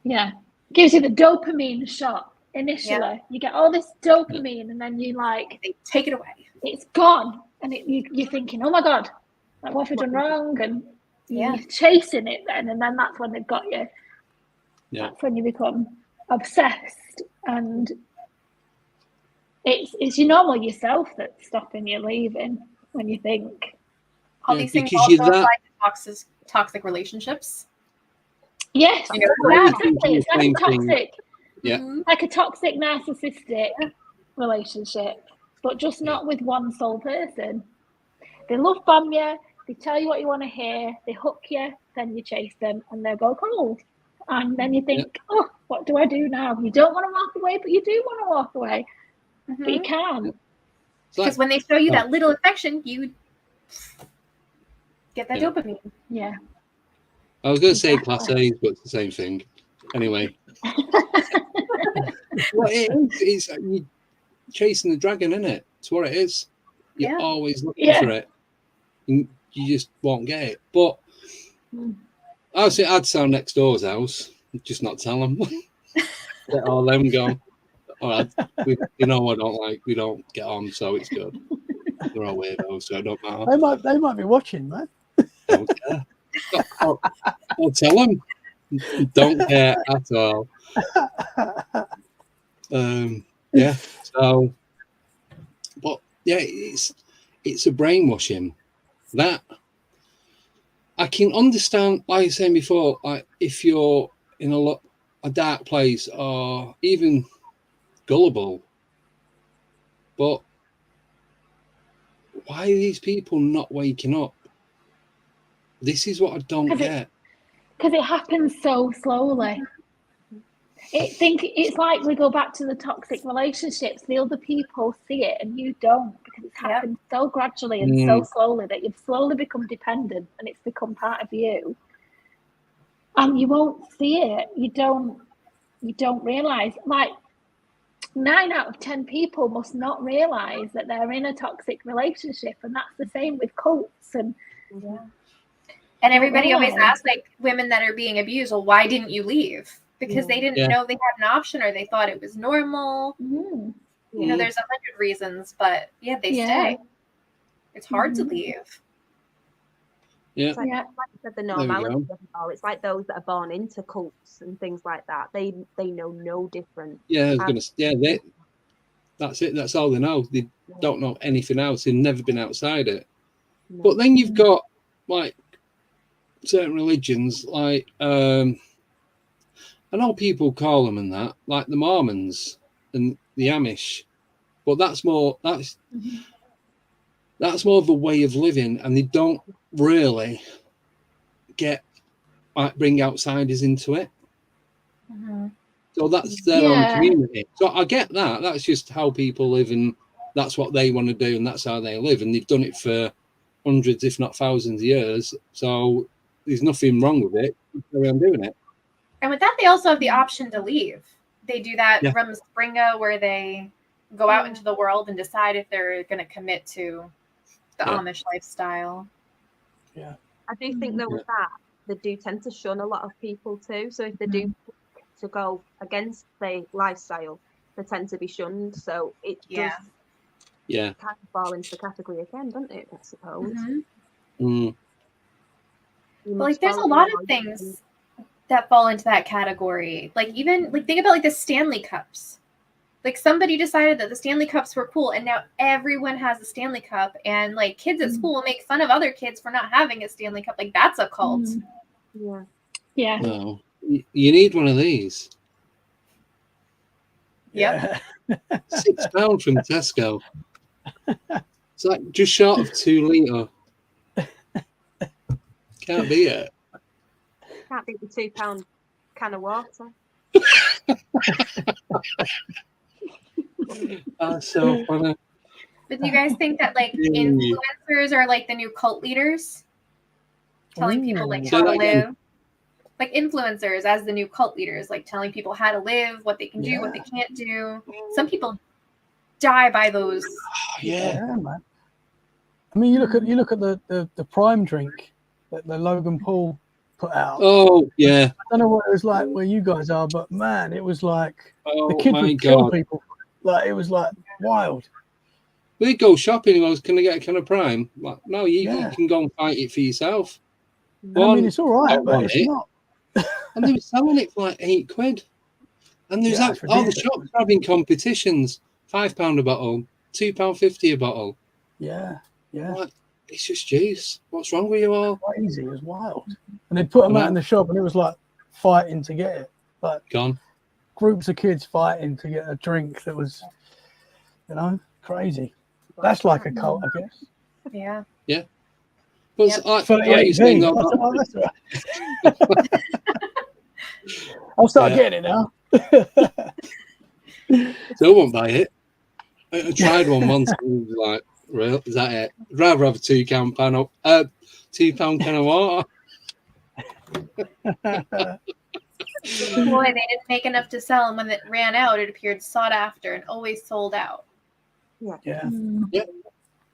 Yeah. Gives you the dopamine shot initially. You get all this dopamine, and then you like, they take it away. It's gone. And you're thinking, oh my God, like, what have I done wrong? And you're chasing it then. And then that's when they've got you. That's when you become obsessed. And it's your normal yourself that's stopping you leaving when you think. All these things also apply to toxic relationships. Yes, exactly. It's like toxic. Like a toxic narcissistic relationship, but just not with one sole person. They love bomb you, they tell you what you want to hear, they hook you, then you chase them and they'll go cold. And then you think, oh, what do I do now? You don't want to walk away, but you do want to walk away. But you can't. Because when they show you that little affection, you get that dopamine. Yeah. I was going to say class A's, but it's the same thing. Anyway. Well, it's you're chasing the dragon, isn't it? It's what it is. You're always looking for it. And you just won't get it. But I'd say I'd sell next door's house. Just not tell them. Let all them go. All right. I don't like. We don't get on, so it's good. They're all weirdos, so it don't matter. They might be watching, man. Don't care. I'll tell them. Don't care at all. So, but it's a brainwashing that I can understand. Like I was saying before, like if you're in a dark place or even gullible, but why are these people not waking up? This is what I don't get. Because it happens so slowly. It's like we go back to the toxic relationships. The other people see it and you don't, because it's happened so gradually and so slowly that you've slowly become dependent and it's become part of you. And you won't see it. You don't realise. Like 9 out of 10 people must not realise that they're in a toxic relationship, and that's the same with cults and. And everybody always asks, like, women that are being abused, well, why didn't you leave? Because they didn't know they had an option, or they thought it was normal. You know, there's 100 reasons, but they stay. It's hard to leave. It's like you said, the normality of it all. It's like those that are born into cults and things like that. They know no different. That's it. That's all they know. They don't know anything else. They've never been outside it. No. But then you've got like certain religions, like I know people call them and that, like the Mormons and the Amish, but that's more of a way of living, and they don't really bring outsiders into it. So that's their own community. So I get that. That's just how people live, and that's what they want to do, and that's how they live. And they've done it for hundreds, if not thousands of years. So there's nothing wrong with it. Carry on doing it. And with that, they also have the option to leave. They do that Yeah. Rumspringa, where they go out into the world and decide if they're going to commit to the Amish lifestyle. Yeah. I do think though with that, they do tend to shun a lot of people too. So if they do to go against the lifestyle, they tend to be shunned. So it does kind of fall into the category again, doesn't it? I suppose. Well, like there's a lot of things that fall into that category. Like even like think about like the Stanley Cups. Like somebody decided that the Stanley Cups were cool, and now everyone has a Stanley Cup, and like kids at school will make fun of other kids for not having a Stanley Cup. Like that's a cult. Yeah. No, you need one of these. Yep. £6 from Tesco. It's like just short of 2 litre. Can't beat it. Can't beat the £2 can of water. That's so funny. But do you guys think that like influencers are like the new cult leaders? Telling people like how to live? Like influencers as the new cult leaders, like telling people how to live, what they can do, what they can't do. Some people die by those. Man. I mean, you look at the Prime drink that the Logan Paul put out. Oh yeah. I don't know what it was like where you guys are, but man, it was like the kids my would kill God. people. Like it was like wild. We go shopping and I was, can I get a can of Prime? Like, no, you can go and fight it for yourself. I mean, it's all right, but it's not. And they were selling it for like £8. And there's all the shops having competitions. £5 a bottle, £2.50 a bottle. Yeah. Like, it's just juice. What's wrong with you all? Crazy, it was wild. And they put them out in the shop, and it was like fighting to get it. Like groups of kids fighting to get a drink that was, crazy. That's like a cult, I guess. Yeah. Yeah. But like you saying, I'll start getting it now. Still won't buy it. I tried one once and was like, real? Is that it? I'd rather have a £2 can of water. Boy, they didn't make enough to sell, and when it ran out, it appeared sought after and always sold out. Yeah.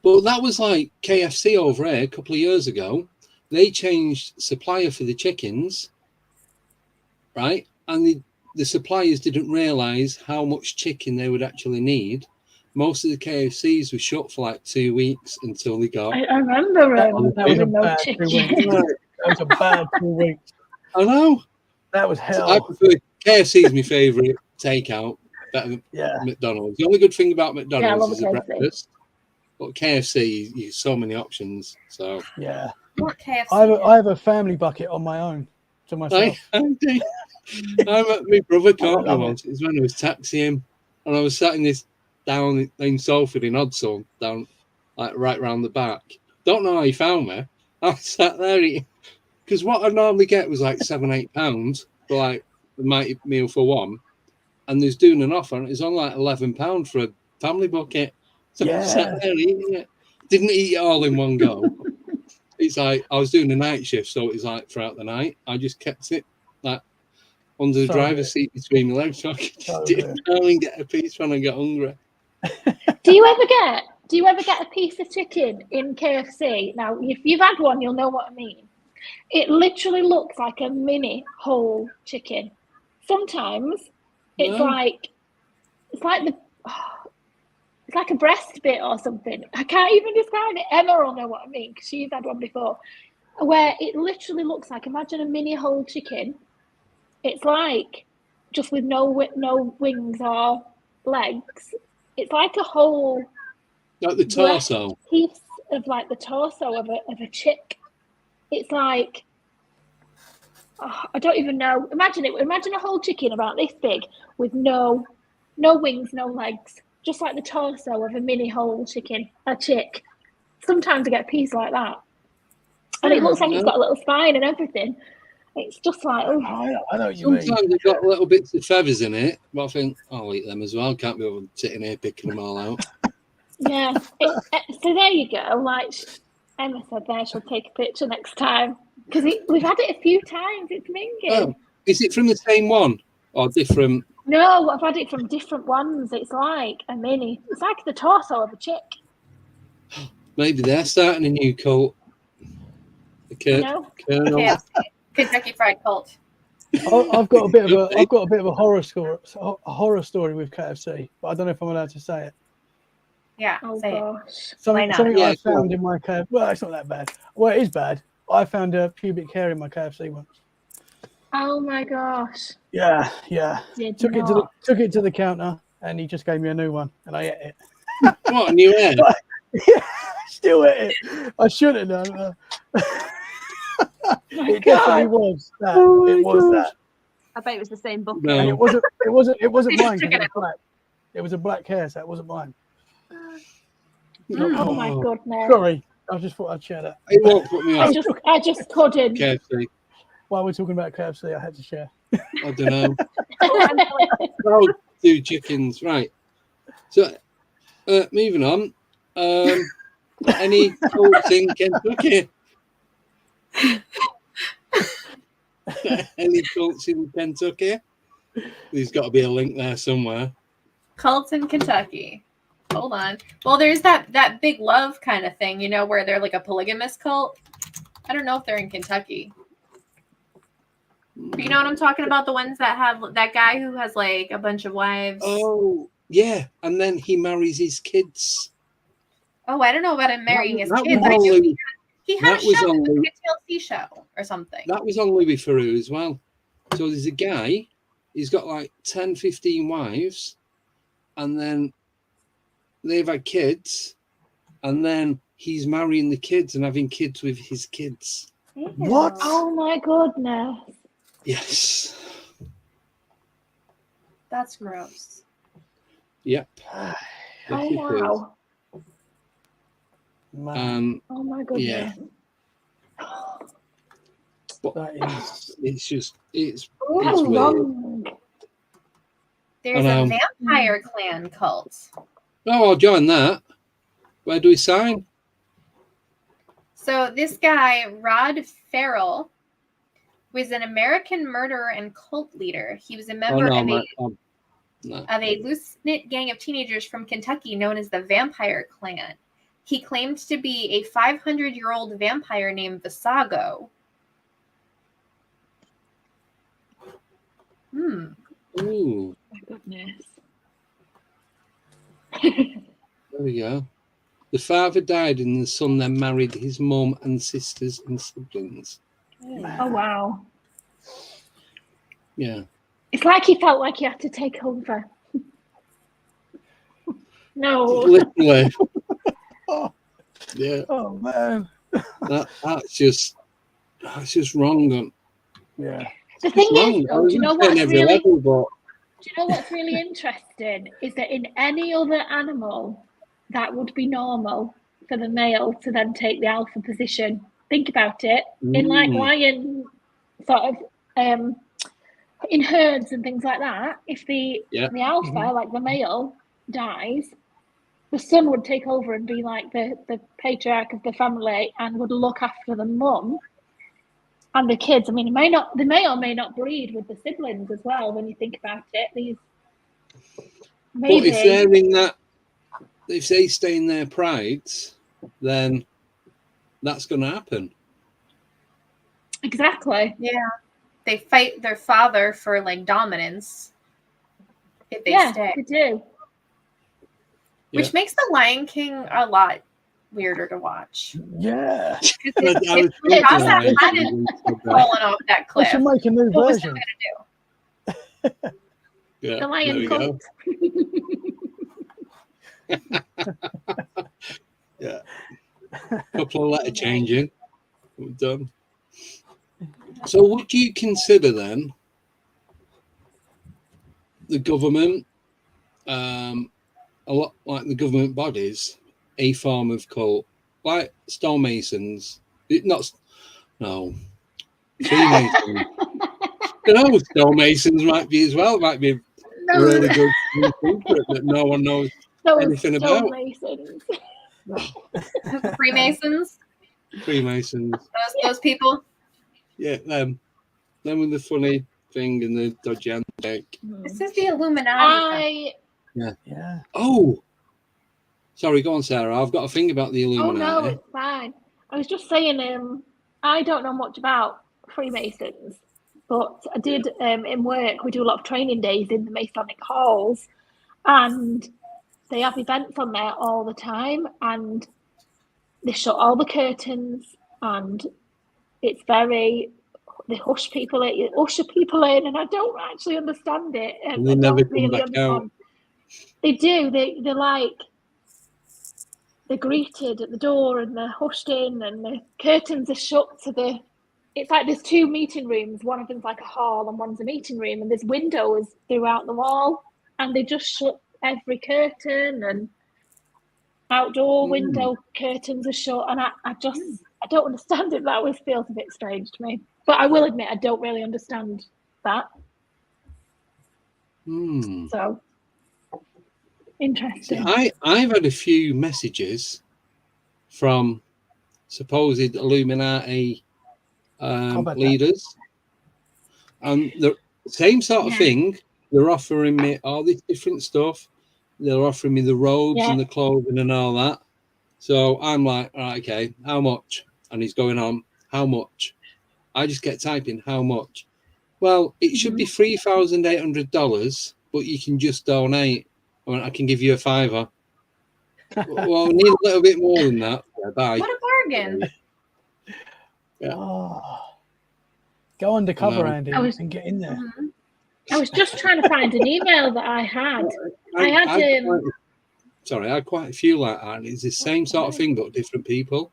But that was like KFC over here a couple of years ago. They changed supplier for the chickens, right? And the suppliers didn't realise how much chicken they would actually need. Most of the KFCs were shut for like 2 weeks until they got. I remember that was a bad 2 weeks. That was a bad 2 weeks. I know. That was hell. I prefer KFC is my favourite takeout. Better than McDonald's. The only good thing about McDonald's is the breakfast. But KFC, you so many options. So What KFC? I have a family bucket on my own to myself. My brother caught me once. It was when I was taxiing, and I was sat in this down in Salford in Odsall, down like right round the back. Don't know how he found me. I sat there eating, because what I normally get was like £7-8 for like the mighty meal for one, and there's doing an offer, and it's on like £11 for a family bucket. So I sat there eating it. Didn't eat it all in one go. It's like I was doing a night shift, so it was like throughout the night. I just kept it like under the driver's seat between my legs, so I could just dip down and get a piece when I get hungry. Do you ever get a piece of chicken in KFC? Now, if you've had one, you'll know what I mean. It literally looks like a mini whole chicken. Sometimes it's like a breast bit or something. I can't even describe it. Emma will know what I mean because she's had one before, where it literally looks like, imagine a mini whole chicken. It's like just with no wings or legs. It's like a whole like the torso piece of like the torso of a chick. It's like I don't even know. Imagine a whole chicken about this big with no wings, no legs. Just like the torso of a mini whole chicken, a chick. Sometimes I get a piece like that. And it looks like it's got a little spine and everything. It's just like, oh, I know what you mean. Sometimes they've got little bits of feathers in it, but I think I'll eat them as well. Can't be able to sit in here picking them all out. yeah. So there you go. Like Emma said there, she'll take a picture next time. Because we've had it a few times. It's minging. Oh, is it from the same one or different? No, I've had it from different ones. It's like a mini. It's like the torso of a chick. Maybe they're starting a new cult. The No. Colonel. KFC, Kentucky Fried Cult. I've got a bit of a horror story with KFC, but I don't know if I'm allowed to say it. Yeah, Oh say it. gosh. Why not? Something Yeah, I found in my KFC. Well, it's not that bad. Well, it is bad. I found a pubic hair in my KFC once. Oh my gosh. Yeah. Did Took not. it to the counter, and he just gave me a new one, and I ate it. What, a new head? Yeah, still ate it. I should have done. It definitely was that. It was that. I bet it was the same bucket. No. And it wasn't mine. 'Cause Chicken it was black. It was a black hair, so it wasn't mine. Oh my goodness. Sorry, I just thought I'd share that. It won't put me I off. just couldn't. KFC. While we're talking about KFC, I had to share. I don't know. I'll do chickens. Right. So, moving on. Any cults in Kentucky? Any cults in Kentucky? There's got to be a link there somewhere. Cults in Kentucky. Hold on. Well, there's that big love kind of thing, where they're like a polygamous cult. I don't know if they're in Kentucky. But you know what I'm talking about? The ones that have that guy who has like a bunch of wives. Oh, yeah. And then he marries his kids. Oh, I don't know about him marrying his That kids. was I on knew Louis- he had a that was show, on like Louis- a TLC show or something. That was on Louis Theroux as well. So there's a guy, he's got like 10, 15 wives, and then they've had kids, and then he's marrying the kids and having kids with his kids. What? Oh my goodness. Yes. That's gross. Yep. Oh Yes, it is. wow. Man, Oh my goodness. Yeah. But that is. it's just, it's That's weird. wrong. There's I a know. vampire clan cult. Oh, I'll join that. Where do we sign? So this guy, Rod Farrell, was an American murderer and cult leader. He was a member no. of a loose-knit gang of teenagers from Kentucky known as the Vampire Clan. He claimed to be a 500-year-old vampire named Visago. Ooh, My goodness. there we go. The father died and the son then married his mum and sisters and siblings. Oh wow. Yeah. It's like he felt like he had to take over. No. Literally. Oh, Yeah. oh man. That's just wrong. Yeah. The thing Wrong. is, though, do you know what's every really level, but interesting is that in any other animal, that would be normal for the male to then take the alpha position. Think about it. In like lion, sort of, in herds and things like that, if the alpha, like the male, dies, the son would take over and be like the patriarch of the family and would look after the mum and the kids. I mean, they may or may not breed with the siblings as well. When you think about it, but if they're in that, if they stay in their prides, then that's going to happen. Exactly. Yeah. They fight their father for like dominance if they stay. They do. Which makes The Lion King a lot weirder to watch. Yeah. If Mufasa hadn't fallen off that They cliff, should make a new what was he version. going to do? Yeah, The lion there we cult. go. Yeah. Couple of letter changing. We're done. So would you consider then the government, a lot like the government bodies, a form of cult, like stonemasons? Freemasons. You know, stonemasons might be as well. It might be a really good secret that no one knows anything about. Stonemasons. Freemasons. Freemasons. Those people. Yeah, them with the funny thing and the dodgy handshake. This is the Illuminati. Yeah. Oh, sorry, go on, Sarah. I've got a thing about the Illuminati. Oh no, it's fine. I was just saying, I don't know much about Freemasons, but I did in work. We do a lot of training days in the Masonic halls, and they have events on there all the time, and they shut all the curtains, and it's very. They usher people in, and I don't actually understand it. And they never come back out. They do. They're greeted at the door and they're hushed in, and the curtains are shut it's like there's two meeting rooms. One of them's like a hall and one's a meeting room, and there's windows throughout the wall, and they just shut every curtain, and outdoor window curtains are shut, and I don't understand it. That always feels a bit strange to me. But I will admit I don't really understand that. So interesting. I've had a few messages from supposed Illuminati leaders, and the same sort of thing. They're offering me all this different stuff. They're offering me the robes and the clothing and all that. So I'm like, all right, okay, how much? And he's going on, how much? I just get typing, how much? Well, it should be $3,800, but you can just donate. I can give you a $5. Well, we need a little bit more than that. Yeah, bye. What a bargain. Yeah. Oh. Go undercover, Andy, and get in there. I was just trying to find an email that I had. I had quite a few like that. And it's the same sort of thing, but different people.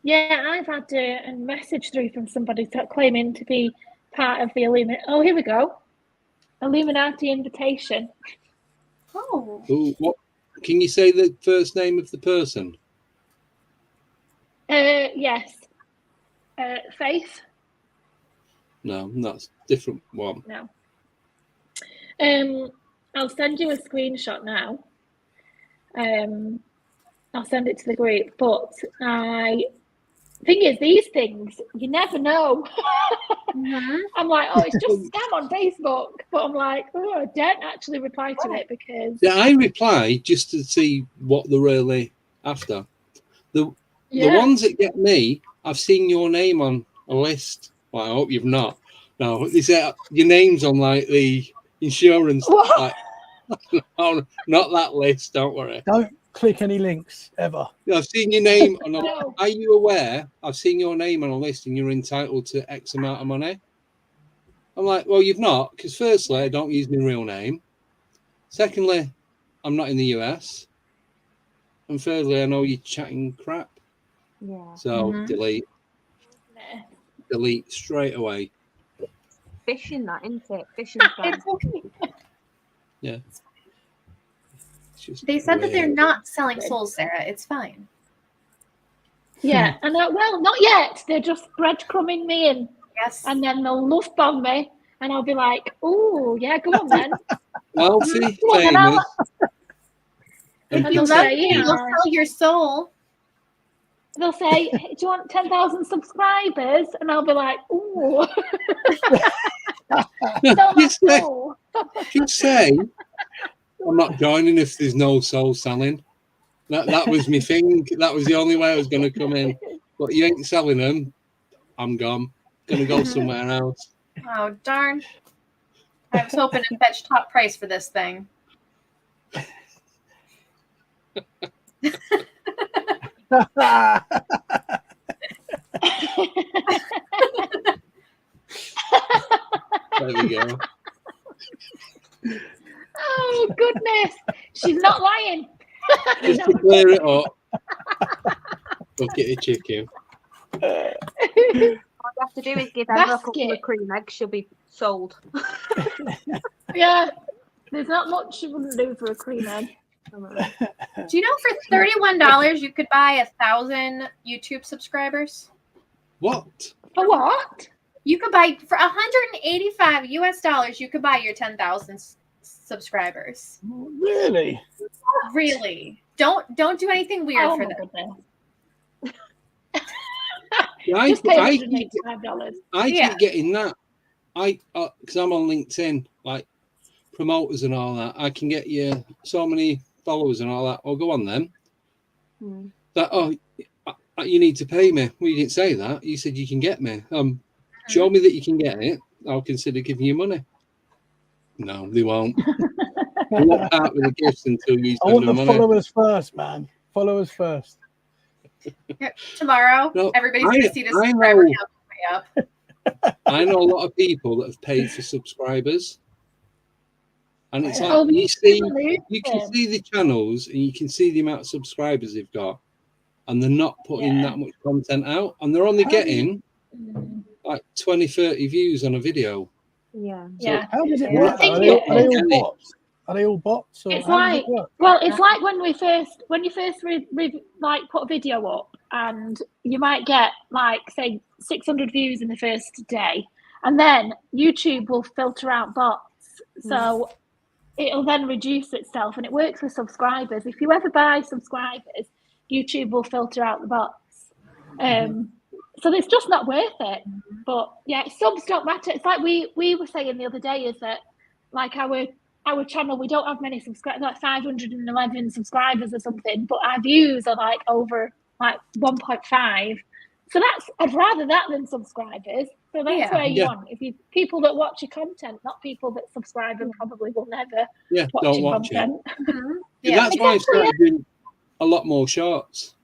Yeah, I've had a message through from somebody claiming to be part of the Illuminati. Oh, here we go. Illuminati invitation. Oh. Ooh, what? Can you say the first name of the person? Yes. Faith. No, that's a different one. No. I'll send you a screenshot now. I'll send it to the group. But thing is, these things, you never know. I'm like, oh, it's just a scam on Facebook. But I'm like, oh, I don't actually reply to it because... Yeah, I reply just to see what they're really after. The ones that get me, I've seen your name on a list. Well, I hope you've not. No, they say your name's on like the insurance. Like, no, not that list. Don't worry. Don't click any links ever. I've seen your name on a. Are you aware? I've seen your name on a list, and you're entitled to X amount of money. I'm like, well, you've not, because firstly, I don't use my real name. Secondly, I'm not in the US, and thirdly, I know you're chatting crap. Yeah. So delete straight away. Fishing, that, isn't it? Fishing. Yeah. They said that they're not selling souls, Sarah. It's fine. Yeah, and well, not yet. They're just breadcrumbing me in. Yes. And then they'll love bomb me, and I'll be like, "Oh, yeah, go on then." Wealthy, famous. You'll sell your soul. They'll say, "Do you want 10,000 subscribers?" And I'll be like, "Ooh." Just say, I'm not joining if there's no soul selling. That was my thing. That was the only way I was going to come in. But you ain't selling them. I'm gone. Going to go somewhere else. Oh, darn. I was hoping to fetch top price for this thing. There we go. Oh, goodness. She's not lying. Just to clear it up. Bucket of chicken. All you have to do is give Emma a couple of cream eggs, she'll be sold. Yeah. There's not much you wouldn't do for a cream egg. Do you know for $31 you could buy 1,000 YouTube subscribers? What? For what? You could buy for $185 US. You could buy your 10,000 subscribers. Really? Really? Don't do anything weird Oh for my them. goodness. I Just pay keep $185. Yeah. getting that. Because I'm on LinkedIn, like promoters and all that. I can get you so many followers and all that. I'll go on them. That you need to pay me. Well, you didn't say that. You said you can get me. Show me that you can get it. I'll consider giving you money. No, they won't. They won't part with the gifts until you I spend want the the money. followers first, man. Followers first. Tomorrow, No, everybody's going to see this I subscriber know. count way up. I know a lot of people that have paid for subscribers, and it's like Oh, you can Luton. see the channels and you can see the amount of subscribers they've got, and they're not putting that much content out, and they're only getting like 20, 30 views on a video. Yeah. Yeah. How does it Yeah. work? I Are think they all it- bots? Are they all bots? Or It's how does like, it work? well, it's like when you first like put a video up, and you might get like say 600 views in the first day, and then YouTube will filter out bots, so it'll then reduce itself, and it works with subscribers. If you ever buy subscribers, YouTube will filter out the bots. So it's just not worth it. But yeah, subs don't matter. It's like we were saying the other day, is that like our channel, we don't have many subscribers, like 511 subscribers or something, but our views are like over like 1.5. So I'd rather that than subscribers. So that's where you want. If you people that watch your content, not people that subscribe and probably will never watch don't your watch content. it. That's why I started doing a lot more shorts,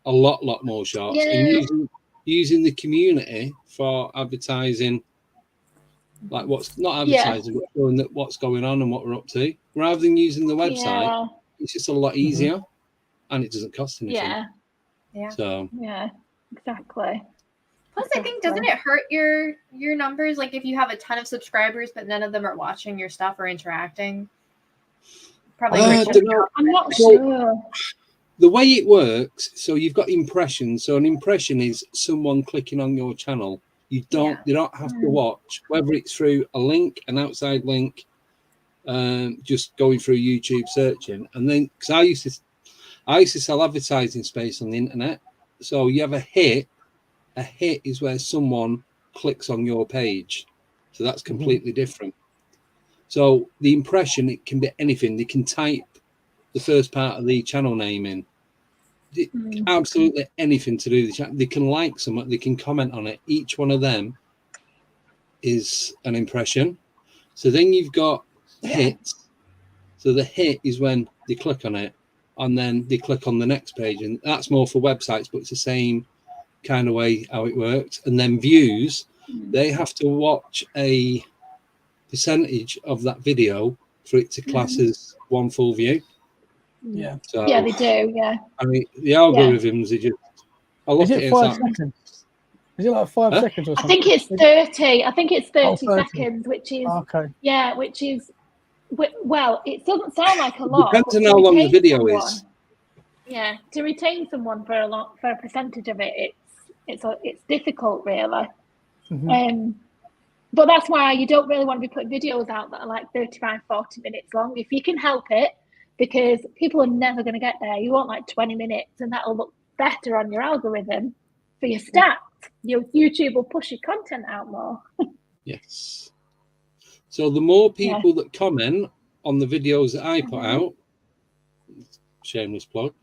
a lot more shorts, and using the community for advertising, like what's not advertising, but showing that what's going on and what we're up to, rather than using the website. It's just a lot easier, and it doesn't cost anything. So exactly. Plus, I think, doesn't it hurt your numbers? Like if you have a ton of subscribers, but none of them are watching your stuff or interacting. Probably. I'm not sure. The way it works, so you've got impressions. So an impression is someone clicking on your channel. They don't have to watch, whether it's through a link, an outside link, just going through YouTube searching. And then, because I used to sell advertising space on the internet. So you have a hit. A hit is where someone clicks on your page. So that's completely different. So the impression, it can be anything. They can type the first part of the channel name in. Absolutely anything to do with the channel. They can like someone, they can comment on it. Each one of them is an impression. So then you've got hits. So the hit is when they click on it, and then they click on the next page, and that's more for websites, but it's the same kind of way how it works. And then views, they have to watch a percentage of that video for it to class as one full view. So, they do. I mean, the algorithms are just. I look Is at it it. 5 seconds? Is it like 5 seconds or something? I think it's 30. I think it's 30 30. seconds, which is which is well, it doesn't sound like a lot. Depends on how long the video is. Yeah, to retain someone for a percentage of it, it's difficult, really. But that's why you don't really want to be putting videos out that are like 35, 40 minutes long if you can help it, because people are never going to get there. You want like 20 minutes, and that'll look better on your algorithm for your stats. Your YouTube will push your content out more. Yes. So the more people that comment on the videos that I put out, shameless plug,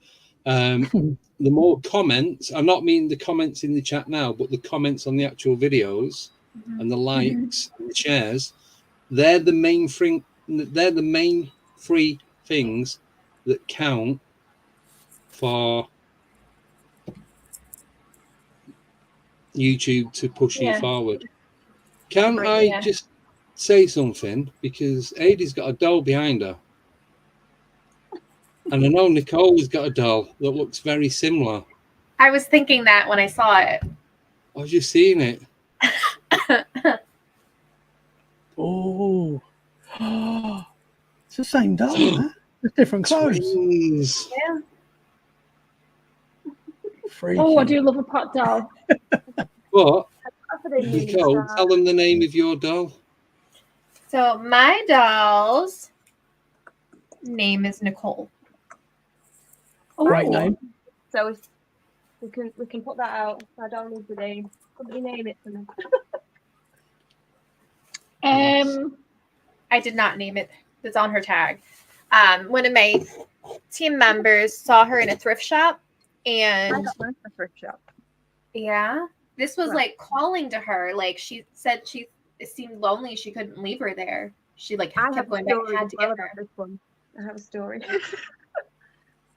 the more comments, I'm not meaning the comments in the chat now, but the comments on the actual videos and the likes and the shares, they're the main thing. They're the main three things that count for YouTube to push you forward. Can I just say something? Because Adie's got a doll behind her. And I know Nicole has got a doll that looks very similar. I was thinking that when I saw it. I was just seeing it. Oh. It's the same doll, man. It's different clothes. Twins. Yeah. Freaky. Oh, I do love a pot doll. But After they mean Nicole, stuff. tell them the name of your doll. So my doll's name is Nicole. Great Ooh. name. So if we can put that out. I don't need the name. Somebody name it for me. I did not name it. It's on her tag. One of my team members saw her in a thrift shop, I and got mine from a thrift shop. yeah, this was Right. like calling to her. Like she said, it seemed lonely. She couldn't leave her there. She like I kept have a going back. story Had as to well get about her. this one. I have a story.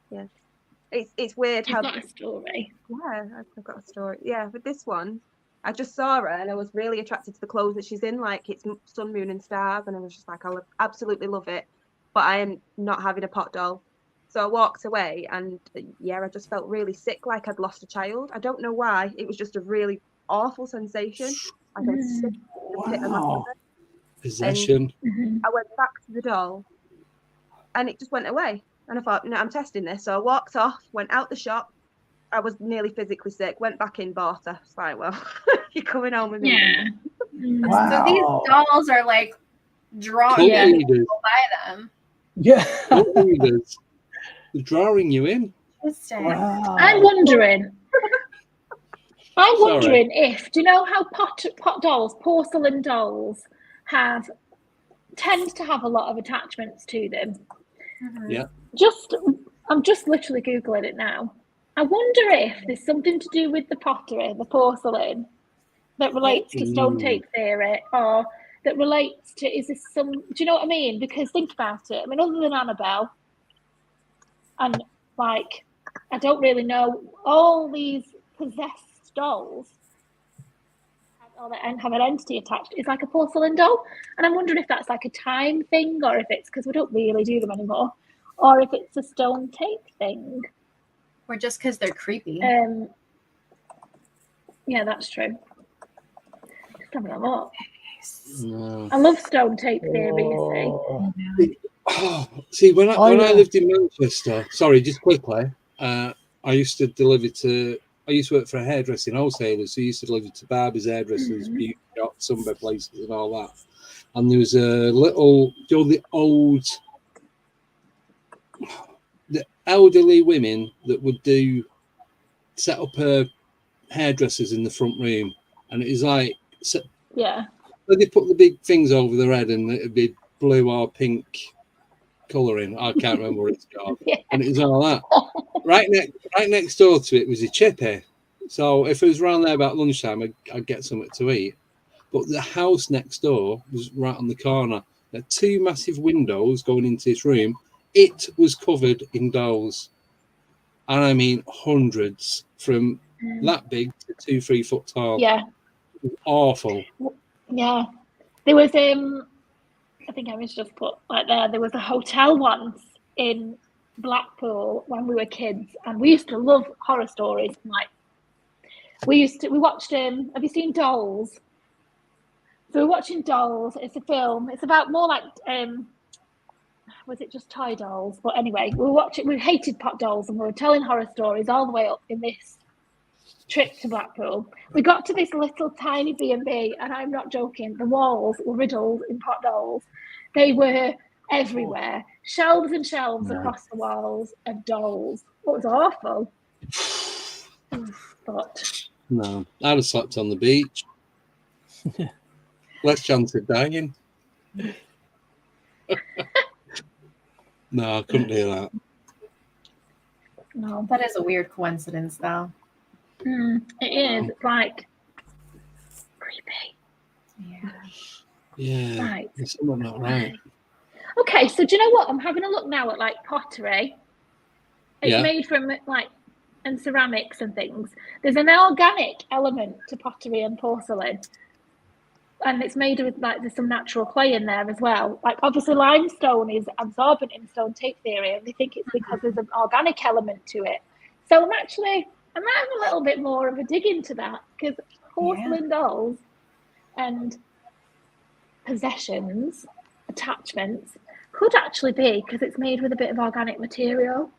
Yeah, it's weird You've how. got a story. Yeah, I've got a story. Yeah, with this one, I just saw her and I was really attracted to the clothes that she's in. Like it's sun, moon, and stars, and I was just like, I absolutely love it. But I am not having a pot doll. So I walked away, and yeah, I just felt really sick, like I'd lost a child. I don't know why. It was just a really awful sensation. I was sick in the pit of my Wow. stomach. Possession. Mhm. I went back to the doll, and it just went away. And I thought, no, I'm testing this. So I walked off, went out the shop. I was nearly physically sick. Went back in, bought her. It's like, well, you're coming home with me. Yeah. Mm. Wow. So these dolls are like drawn. Cult Yeah. leaders. People buy them. Yeah. Cult leaders. They're drawing you in. Interesting. Wow. I'm wondering Sorry. if, do you know how pot dolls, porcelain dolls, tend to have a lot of attachments to them? Mhm. Yeah. I'm just literally Googling it now. I wonder if there's something to do with the pottery, the porcelain, that relates to stone tape theory, or that relates to, is this some, do you know what I mean? Because think about it. I mean, other than Annabelle, and like, I don't really know, all these possessed dolls and have an entity attached. It's like a porcelain doll, and I'm wondering if that's like a time thing, or if it's because we don't really do them anymore, or if it's a stone tape thing. Or just because they're creepy. Yeah, that's true. Just having a look. No. I love stone tape theory, you see. Oh. Oh, see, when I lived in Manchester, sorry, just quickly, I used to work for a hairdressing wholesaler, so I used to deliver to barbers, hairdressers, beauty shops, sunbed places, and all that. And there was a little, you know, the elderly women that would set up hairdressers in the front room, and it was like, Yeah. they put the big things over their head, and it'd be blue or pink colouring. I can't remember what it's called. Yeah. And it was all that. Right next door to it was a chippy. So if it was around there about lunchtime, I'd get something to eat. But the house next door was right on the corner. There had two massive windows going into this room. It was covered in dolls. And I mean hundreds, from that big to 2-3 foot tall. Yeah. It was awful. Yeah. There was I think I was just put like there was a hotel once in Blackpool when we were kids, and we used to love horror stories. Like we watched have you seen Dolls? So we're watching Dolls. It's a film. It's about more like was it just toy dolls? But anyway, we hated pot dolls, and we were telling horror stories all the way up in this trip to Blackpool. We got to this little tiny B&B, and I'm not joking, the walls were riddled in pot dolls. They were everywhere, shelves and shelves across the walls of dolls. It was awful. But No, I'd have slept on the beach. Less chance of dying. No, I couldn't do that. no, That is a weird coincidence, though. it is. It's like creepy. Yeah. Yeah, Right. there's something not right. Okay, so do you know what? I'm having a look now at like pottery. It's made from like and ceramics and things. There's an organic element to pottery and porcelain, and it's made with like there's some natural clay in there as well. Like obviously limestone is absorbent in stone tape theory, and they think it's because there's an organic element to it. So I might have a little bit more of a dig into that, because porcelain dolls and possessions, attachments, could actually be because it's made with a bit of organic material.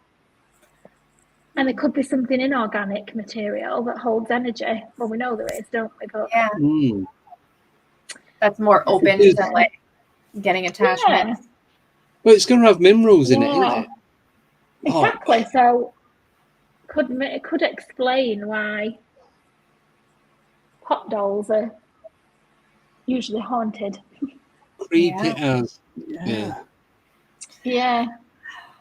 And there could be something inorganic material that holds energy. Well, we know there is, don't we? But Yeah, Mm. that's more open Because- to like getting attachment. Well, it's going to have minerals in it, isn't Yeah. it? Oh, Exactly. So it could explain why pot dolls are usually haunted. creepy Yeah. as. Yeah. Yeah, Yeah.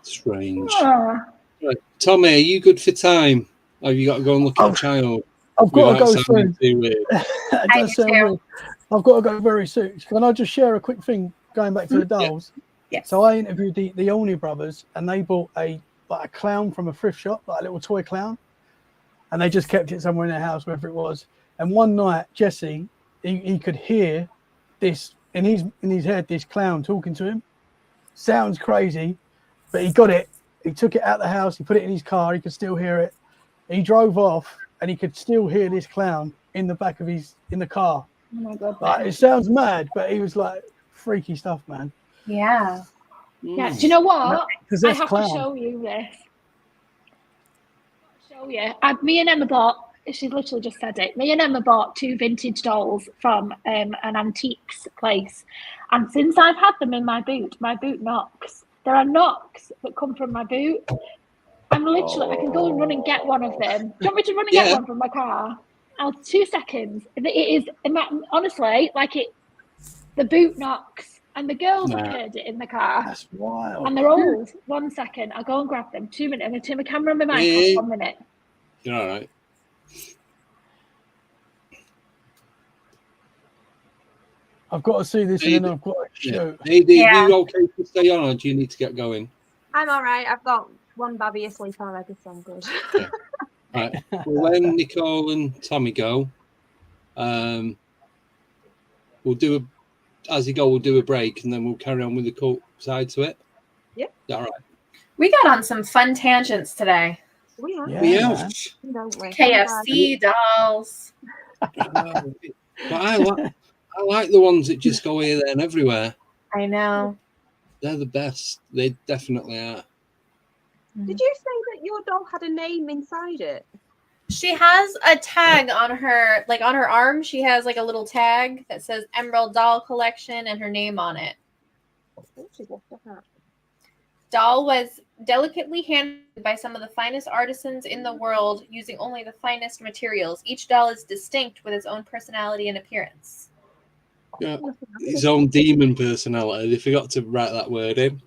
strange. Oh. Right. Tommy, are you good for time? Or have you got to go and look at a child? I've got to without go sounding soon. too weird? It I does do sound too. weird. I've got to go very soon. Can I just share a quick thing going back to the dolls? Yes. So I interviewed the Olney brothers, and they bought a clown from a thrift shop, like a little toy clown, and they just kept it somewhere in their house, wherever it was. And one night, Jesse, he could hear this in his head, this clown talking to him. Sounds crazy, but he got it. He took it out of the house. He put it in his car. He could still hear it. He drove off, and he could still hear this clown in the back of in the car. Oh my God. Like, it sounds mad, but he was like freaky stuff, man. Yeah. Yeah. Do you know what? I Possessed have clown. to show you this. Show you. Me and Emma bought. She's literally just said it. Me and Emma bought 2 vintage dolls from an antiques place, and since I've had them in my boot knocks. There are knocks that come from my boot. I'm literally. I can go and run and get one of them. Do you want me to run and get one from my car? 2 seconds. It is honestly like it. The boot knocks, and the girls have heard it in the car. That's wild. And they're old. 1 second. I'll go and grab them. 2 minutes. I'm going to turn my camera on my mic off. 1 minute. You're all right. I've got to see this, and then I've got to shoot. Are you okay to stay on, or do you need to get going? I'm all right. I've got one babby asleep already, so I'm good. Yeah. Right. Well, when Nicole and Tommy go, we'll do we'll do a break, and then we'll carry on with the cult side to it. Yep. Is that all right? We got on some fun tangents today. We are, Yeah. don't we? KFC dolls. But I like the ones that just go here, there, and everywhere. I know. They're the best. They definitely are. Did you say that your doll had a name inside it? She has a tag on her, like on her arm. She has like a little tag that says Emerald Doll Collection and her name on it. Doll was delicately handmade by some of the finest artisans in the world using only the finest materials. Each doll is distinct with its own personality and appearance. Yeah. His own demon personality. They forgot to write that word in.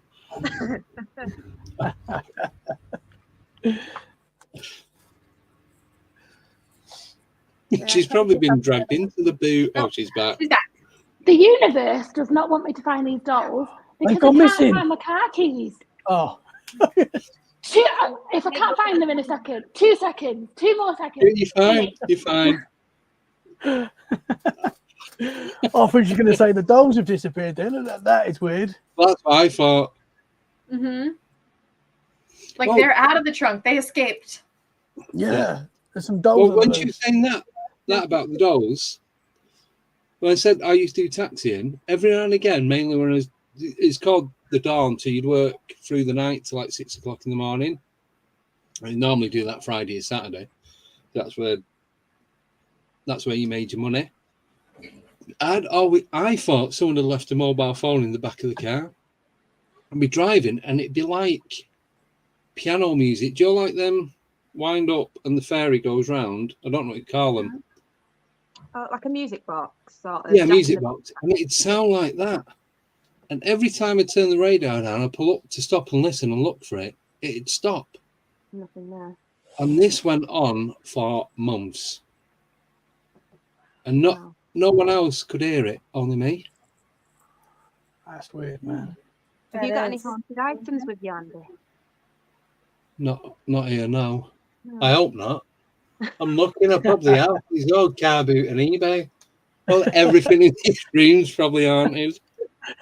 She's probably been dragged into the boot. Oh, she's back. She's back. The universe does not want me to find these dolls because I can't find my car keys. Oh. If I can't find them in a second, 2 seconds, 2 more seconds. You're fine. You're fine. I thought you were going to say the dolls have disappeared then. That is weird. That's what I thought. Mm-hmm. Like they're out of the trunk. They escaped. Yeah. There's some dolls. Well, when she was saying that about the dolls, when I said I used to do taxiing, every now and again, mainly when it's called the dawn, so you'd work through the night to like 6 o'clock in the morning. I normally do that Friday and Saturday. That's where you made your money. I thought someone had left a mobile phone in the back of the car. I'd be driving and it'd be like piano music. Do you like them? Wind up and the fairy goes round. I don't know what you call them. Like a music box, sort of. Yeah, music box. And it'd sound like that. And every time I turn the radio down, I pull up to stop and listen and look for it, it'd stop. Nothing there. And this went on for months. And no one else could hear it, only me. That's weird, man. Have you got any haunted items with you, Andy? Not here, no. I hope not. I'm looking, I probably have. There's no car boot on eBay. Well, everything in these rooms probably haunted.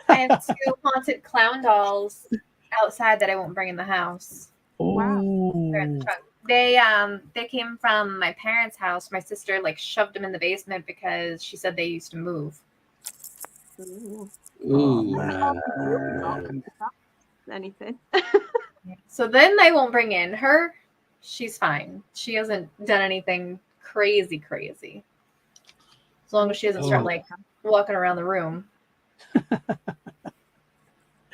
I have 2 haunted clown dolls outside that I won't bring in the house. Oh. They're in the trunk. They came from my parents' house. My sister shoved them in the basement because she said they used to move. Ooh. Anything. So then I won't bring in her she's fine. She hasn't done anything crazy. As long as she doesn't start like walking around the room.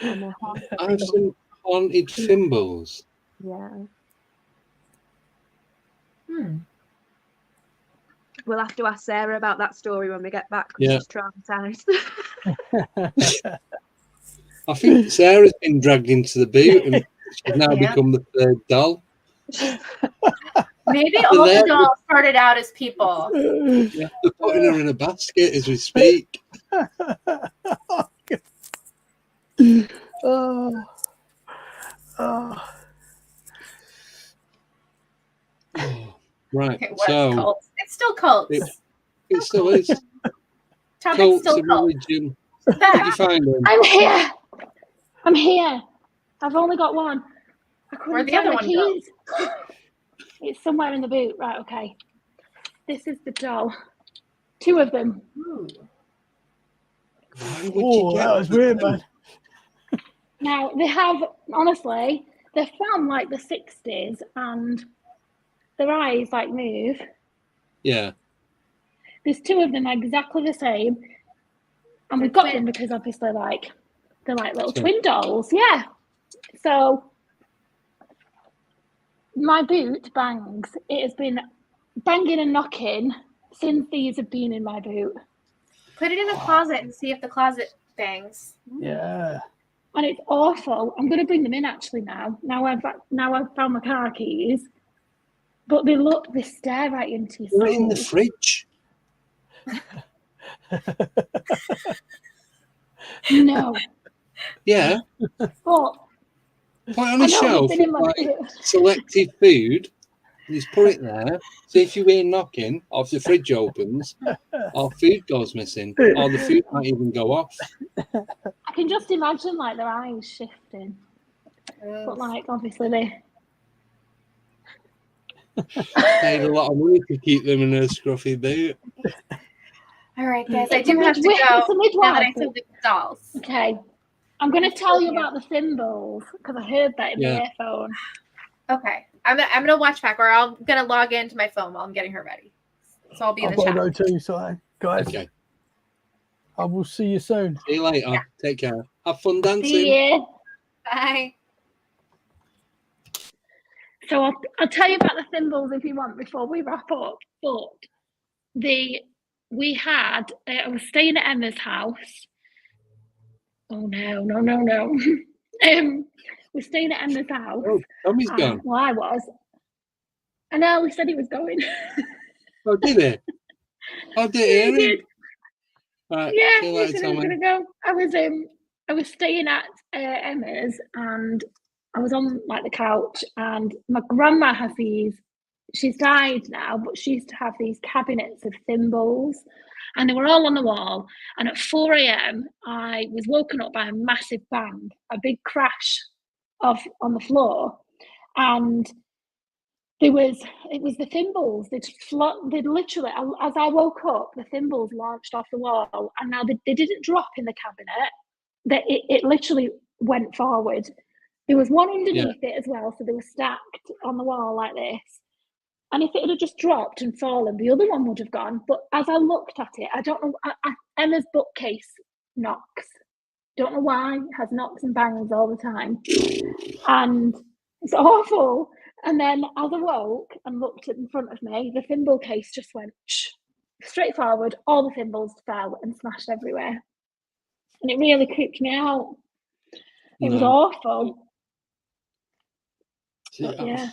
And a I have some haunted thimbles. yeah. We'll have to ask Sarah about that story when we get back. Yeah. She's traumatized. I think Sarah's been dragged into the boot and she's now become the third doll. Maybe all the dolls started out as people. Yeah, they're putting her in a basket as we speak. Right, so cults? It's still cults. It still is. Tom, it's Cults still and cults. religion. Did you find them? I'm here. I've only got one. I couldn't Where'd the tell other my one go? keys. It's somewhere in the boot. Right, okay. This is the doll. 2 of them. Why would you get that was weird, man. Now, they have, honestly, they're from like the 60s and their eyes like move. Yeah. There's 2 of them exactly the same. And we got them because obviously like they're like little twin dolls. Yeah. So my boot bangs. It has been banging and knocking since these have been in my boot. Put it in the closet and see if the closet bangs. Yeah. And it's awful. I'm going to bring them in actually now. Now I've found my car keys. But they stare right into your soul. Put it in the fridge. No. Yeah. But put it on a shelf like selected food. And just put it there. So if you hear knocking, or if the fridge opens, or food goes missing, or the food might even go off. I can just imagine like their eyes shifting. But like obviously they paid a lot of money to keep them in a scruffy boot. All right, guys, I do have to go now that I said the dolls. Okay. I'm going to tell you about the thimbles because I heard that in the earphone. Okay. I'm gonna watch back, or I'm gonna log into my phone while I'm getting her ready. So I'll be in the chat. I've got to go too, so guys. Okay. I will see you soon. See you later. Yeah. Take care. Have fun dancing. See you. Bye. So I'll tell you about the thimbles if you want before we wrap up. But I was staying at Emma's house. Oh no. We're staying at Emma's house. Oh, Tommy's gone. Well, I was. I know, he said he was going. Oh, did he? Oh, did he? Right, yeah, see you he later, said Tommy. he was going to go. I was staying at Emma's and I was on like the couch and my grandma has these, she's died now, but she used to have these cabinets of thimbles and they were all on the wall. And at 4 a.m, I was woken up by a massive bang, a big crash on the floor. And it was the thimbles. They'd literally, as I woke up, the thimbles launched off the wall. And now they didn't drop in the cabinet. It literally went forward. There was one underneath it as well, so they were stacked on the wall like this. And if it had just dropped and fallen, the other one would have gone. But as I looked at it, I don't know, Emma's bookcase knocks. Don't know why, it has knocks and bangs all the time. And it's awful. And then as I woke and looked in front of me, the thimble case just went straight forward. All the thimbles fell and smashed everywhere. And it really creeped me out. It was awful. Yeah.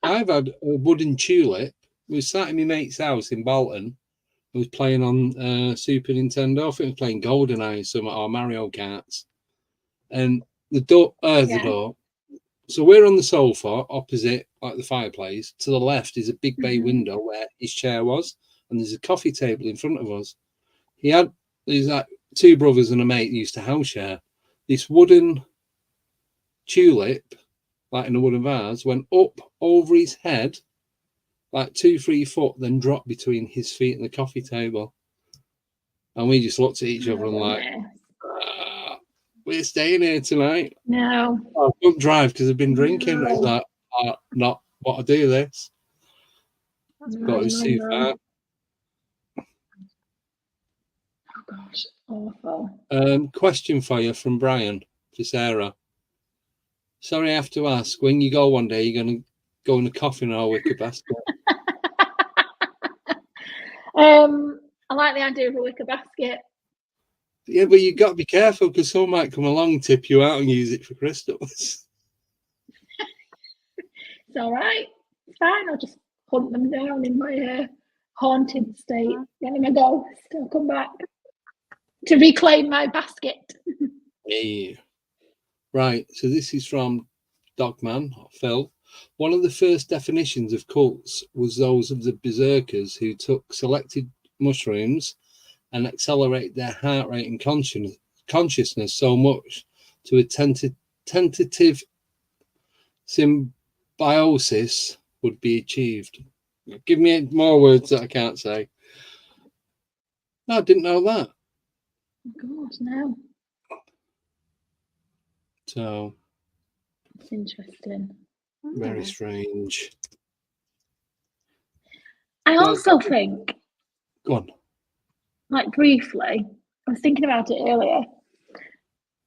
I've had a wooden tulip. We sat in my mate's house in Bolton. I was playing on Super Nintendo. I think I was playing GoldenEye or Mario Karts. And the door. So we're on the sofa opposite like the fireplace. To the left is a big bay window where his chair was. And there's a coffee table in front of us. There's like 2 brothers and a mate who used to house share. This wooden tulip, like in a wooden vase, went up over his head, like 2-3 foot, then dropped between his feet and the coffee table. And we just looked at each other and like, we're staying here tonight. No. I couldn't drive because I've been drinking. It's like, not what I do this. That's No, Got pretty to no, see no. that. Oh gosh, awful. Question for you from Brian to Sarah. Sorry, I have to ask. When you go one day, you're going to go in a coffin or a wicker basket? I like the idea of a wicker basket. Yeah, but you got to be careful because someone might come along, tip you out, and use it for crystals. It's all right. It's fine. I'll just hunt them down in my haunted state. Then I'm a ghost. I'll come back to reclaim my basket. Yeah. Right. So this is from Dogman, Phil. One of the first definitions of cults was those of the berserkers who took selected mushrooms and accelerate their heart rate and consciousness so much to a tentative symbiosis would be achieved. Give me more words that I can't say. No, I didn't know that. Oh God, no. So It's interesting. very strange. I Well, also think, go on. like briefly, I was thinking about it earlier.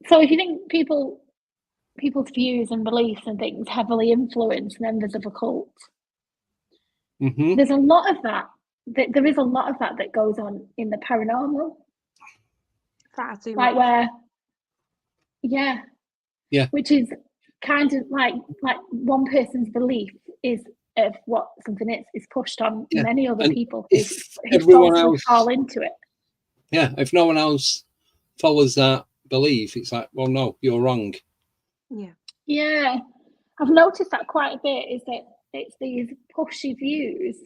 So if you think people's views and beliefs and things heavily influence members of a cult, Mm-hmm. there's a lot of that. There is a lot of that goes on in the paranormal. Far too Like much. where, yeah, which is kind of like one person's belief is of what something is pushed on many other people who everyone else fall into it. Yeah, if no one else follows that belief, it's like, well, no, you're wrong. Yeah, I've noticed that quite a bit. Is that it's these pushy views,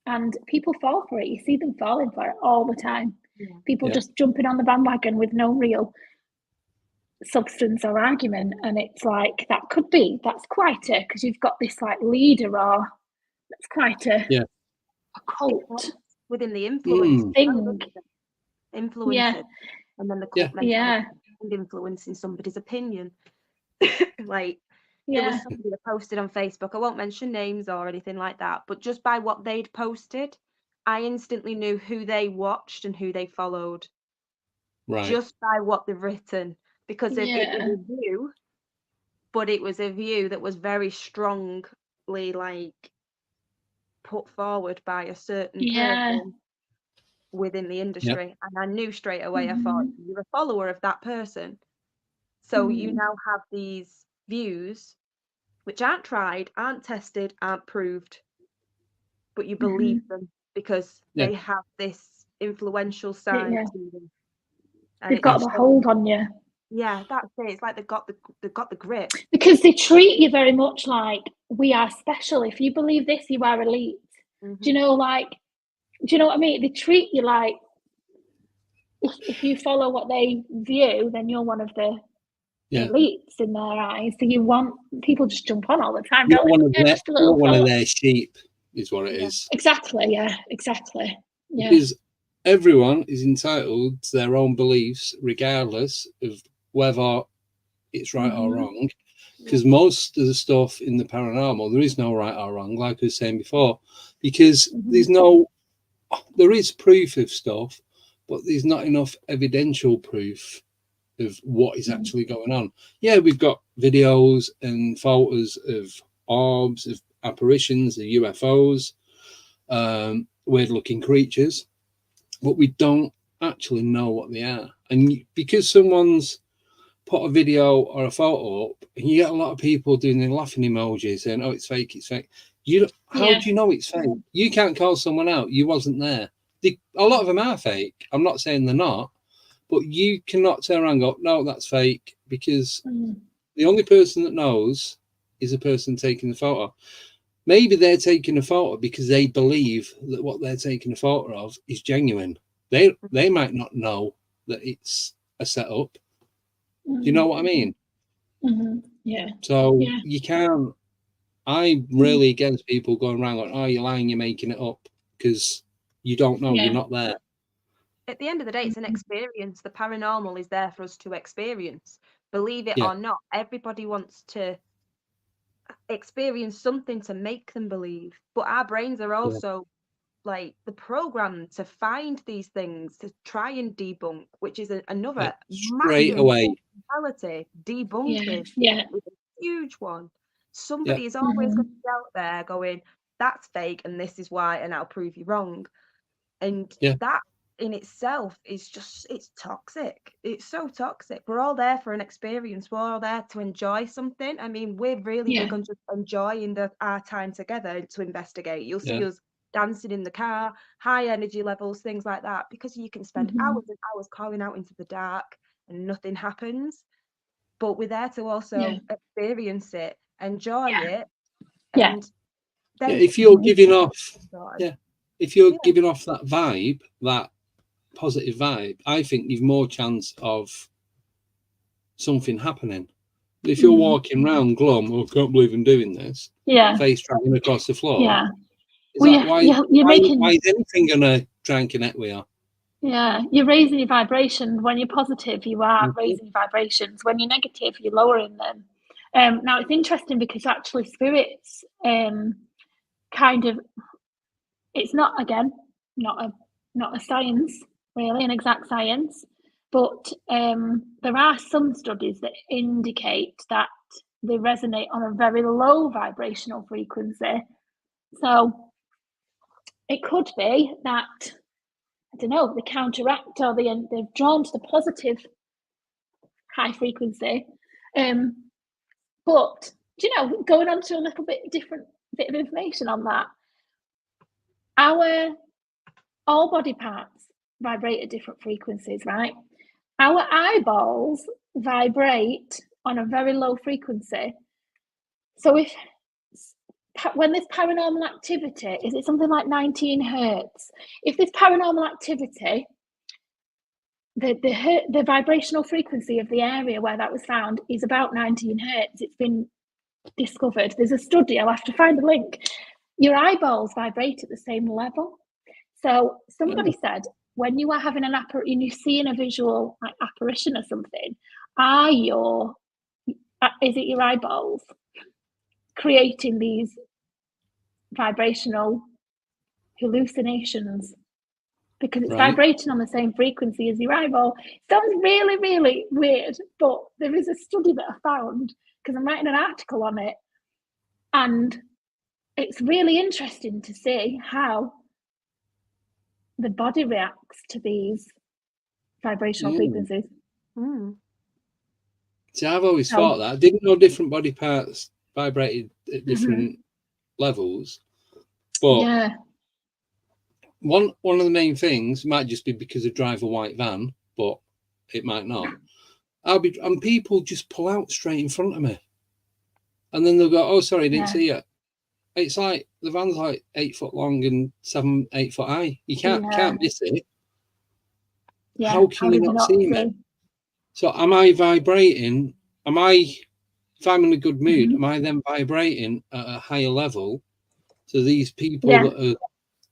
and people fall for it. You see them falling for it all the time. People just jumping on the bandwagon with no real substance or argument, and it's like that's quite a, because you've got this like leader, or that's quite a cult within the influence thing. Influencing, and then the cult mentality and influencing somebody's opinion. Like there was somebody that posted on Facebook. I won't mention names or anything like that, but just by what they'd posted, I instantly knew who they watched and who they followed. Right. Just by what they've written, because it was a view, but it was a view that was very strongly like put forward by a certain person within the industry, and I knew straight away. I thought, you're a follower of that person, so you now have these views which aren't tried, aren't tested, aren't proved, but you believe them because they have this influential side to them. And they've got the hold on you. Yeah, that's it. It's like they've got the grip, because they treat you very much like we are special. If you believe this, you are elite. Do you know what I mean? They treat you like if you follow what they view, then you're one of the elites in their eyes. So you want people just jump on all the time. You're one of their sheep, is what it is. Exactly. Yeah. Exactly. Yeah. Because everyone is entitled to their own beliefs, regardless of whether it's right or wrong. Because most of the stuff in the paranormal, there is no right or wrong, like I was saying before. Because there is proof of stuff, but there's not enough evidential proof of what is actually going on. Yeah, we've got videos and photos of orbs, of apparitions, of UFOs, weird-looking creatures, but we don't actually know what they are. And because someone's put a video or a photo up, and you get a lot of people doing the laughing emojis saying, "Oh, it's fake, it's fake." How do you know it's fake? You can't call someone out. You wasn't there. A lot of them are fake. I'm not saying they're not, but you cannot turn around and go, "No, that's fake," because the only person that knows is the person taking the photo. Maybe they're taking a photo because they believe that what they're taking a photo of is genuine. They might not know that it's a setup. Do you know what I mean? Yeah. So you can't. I'm really against people going around going, "Oh, you're lying, you're making it up," because you don't know. You're not there. At the end of the day, it's an experience. The paranormal is there for us to experience. Believe it or not, everybody wants to experience something to make them believe. But our brains are also like the program to find these things, to try and debunk, which is another straight massive away. mentality. Debunking is a huge one. Somebody is always going to be out there going, that's fake and this is why, and I'll prove you wrong. And that in itself is just, it's toxic. It's so toxic. We're all there for an experience. We're all there to enjoy something. I mean, we're really big on just enjoying our time together to investigate. You'll see us dancing in the car, high energy levels, things like that, because you can spend hours and hours calling out into the dark and nothing happens. But we're there to also experience it, enjoy it, and then if you're giving off if you're giving off that vibe, that positive vibe, I think you've more chance of something happening. If you're walking around glum, I can't believe I'm doing this, face dragging across the floor, why is anything gonna try and connect with you? Yeah, you're raising your vibration. When you're positive, you are raising your vibrations. When you're negative, you're lowering them. Now it's interesting because actually spirits kind of, it's not, again, not a science, really, an exact science, but there are some studies that indicate that they resonate on a very low vibrational frequency. So it could be that, I don't know, they counteract or they've drawn to the positive high frequency. But, do you know, going on to a little bit different bit of information on that, all body parts vibrate at different frequencies, right? Our eyeballs vibrate on a very low frequency. So when there's paranormal activity, is it something like 19 hertz? If there's paranormal activity, the vibrational frequency of the area where that was found is about 19 hertz. It's been discovered. There's a study, I'll have to find a link. Your eyeballs vibrate at the same level. So somebody said, when you are having and you're seeing a visual like apparition or something, is it your eyeballs creating these vibrational hallucinations? Because it's vibrating on the same frequency as your eyeball. It sounds really, really weird, but there is a study that I found, because I'm writing an article on it, and it's really interesting to see how the body reacts to these vibrational frequencies. See, I've always thought that. I didn't know different body parts vibrated at different levels, but one of the main things might just be because I drive a white van, but it might not. And people just pull out straight in front of me, and then they'll go, "Oh, sorry, I didn't see you." It's like the van's like 8 foot long and 8 foot high. You can't miss it. How can you not see me? So am I vibrating? If I'm in a good mood, am I then vibrating at a higher level? So these people that are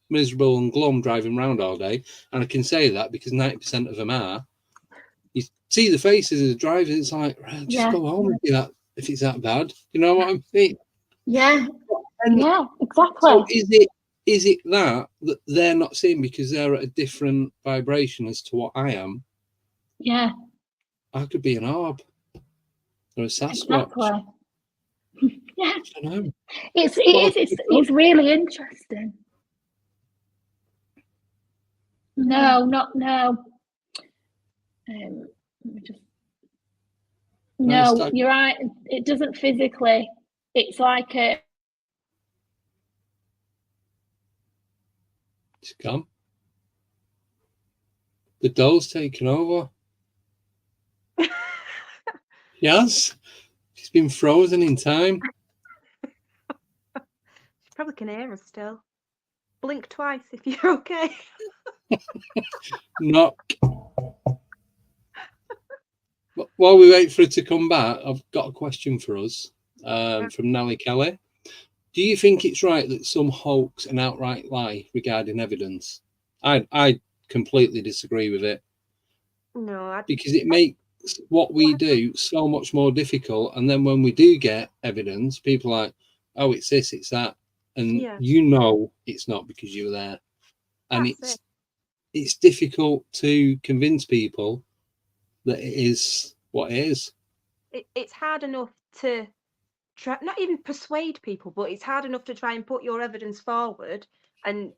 miserable and glum driving around all day, and I can say that because 90% of them are. You see the faces of the drivers, it's like, just go home if it's that bad. You know what I mean? Yeah. Yeah, exactly. So is it that they're not seeing because they're at a different vibration as to what I am? Yeah. I could be an orb or a Sasquatch. Exactly. Yeah. I don't know. It's really interesting. No. No, you're right. It doesn't physically. It's like a. It's gone. The doll's taken over. Yes, she's been frozen in time. She probably can hear us still. Blink twice if you're okay. Knock. While we wait for her to come back, I've got a question for us from Nellie Kelly. Do you think it's right that some hoax an outright lie regarding evidence? I completely disagree with it. No, because it makes makes what we do so much more difficult. And then when we do get evidence, people are like, oh, it's this, it's that. And you know it's not because you were there. And it's difficult to convince people that it is what it is. It's hard enough to try, not even persuade people, but it's hard enough to try and put your evidence forward and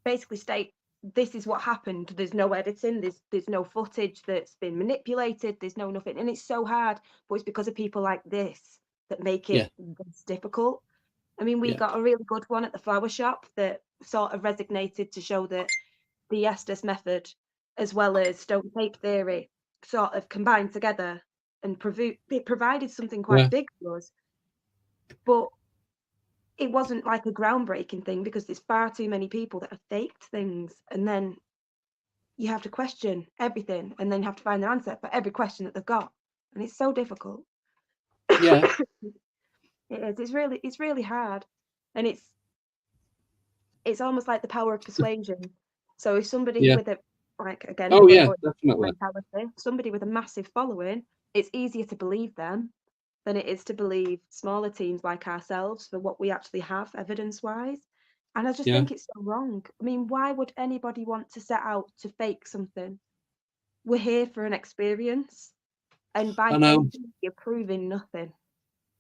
basically state, this is what happened. There's no editing, there's no footage that's been manipulated, there's no nothing. And it's so hard, but it's because of people like this that make it this difficult. I mean, we got a really good one at the flower shop that sort of resonated to show that the Estes method as well as stone tape theory sort of combined together and it provided something quite big for us. But it wasn't like a groundbreaking thing because there's far too many people that have faked things, and then you have to question everything and then you have to find an answer for every question that they've got, and it's so difficult. It is. It's really hard, and it's almost like the power of persuasion. So if somebody with a mentality, somebody with a massive following, it's easier to believe them than it is to believe smaller teams like ourselves for what we actually have evidence-wise. And I just think it's so wrong. I mean, why would anybody want to set out to fake something? We're here for an experience, and by faking, you're proving nothing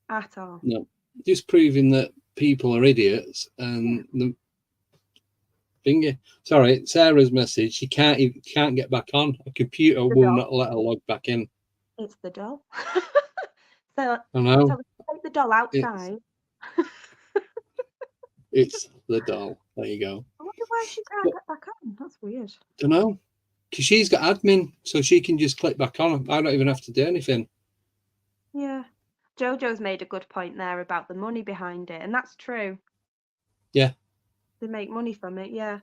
at all. No, just proving that people are idiots. And the finger, sorry, Sarah's message, she can't get back on. A computer will not let her log back in. It's the doll. So I know. So take the doll outside. It's the doll. There you go. I wonder why she can't get back on. That's weird. Don't know. Because she's got admin, so she can just click back on. I don't even have to do anything. Yeah. Jojo's made a good point there about the money behind it, and that's true. Yeah. They make money from it, yeah.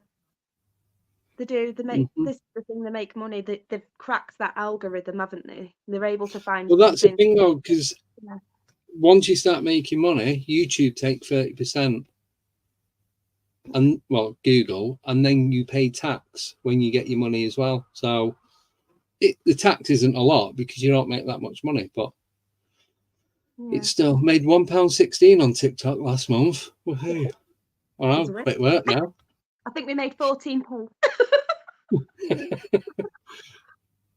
They do. They make this is the thing, they make money. They've cracked that algorithm, haven't they? They're able to find. Well, that's the thing though, because once you start making money, YouTube take 30%, and Google, and then you pay tax when you get your money as well. So the tax isn't a lot because you don't make that much money, but it's still made £1.16 on TikTok last month. Woohoo! Well, quit work now. I think we made 14 pounds.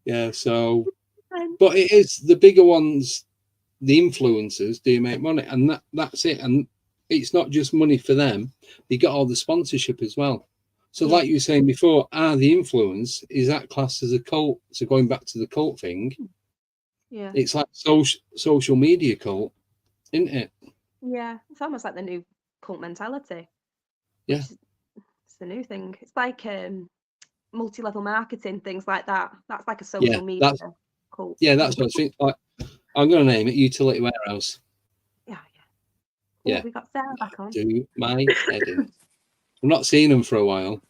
Yeah, so, but it is the bigger ones, the influencers do make money, and that's it. And it's not just money for them; they get all the sponsorship as well. So, like you were saying before, the influence is that classed as a cult. So, going back to the cult thing, it's like social media cult, isn't it? Yeah, it's almost like the new cult mentality. Yeah, it's the new thing. It's like multi-level marketing, things like that. That's like a social media cult. Yeah, that's what I think. Like, I'm going to name it Utility Warehouse. Yeah. We got Sarah back on. Do my head in. I'm not seeing them for a while.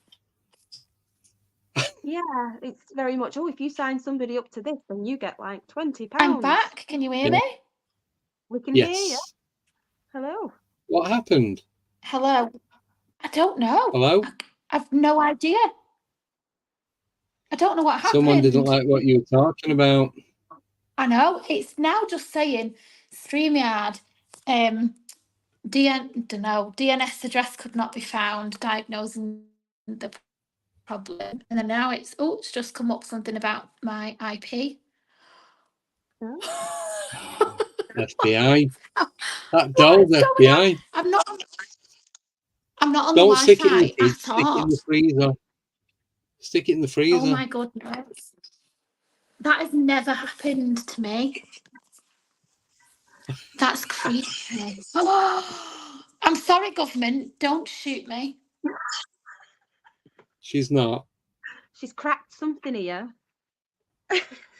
Yeah, it's very much. If you sign somebody up to this, then you get like £20. I'm back. Can you hear me? We can hear you. Hello. What happened? Hello. I don't know. Hello. I've no idea. I don't know what happened. Someone didn't like what you were talking about. I know. It's now just saying StreamYard, DNS address could not be found, diagnosing the problem. And then now it's just come up something about my IP. FBI. That doll's FBI. I'm not on the Don't Wi-Fi stick it in the fridge, at stick it all. in the freezer. Stick it in the freezer. Oh my goodness. That has never happened to me. That's creepy. Oh, I'm sorry, government. Don't shoot me. She's not. She's cracked something here.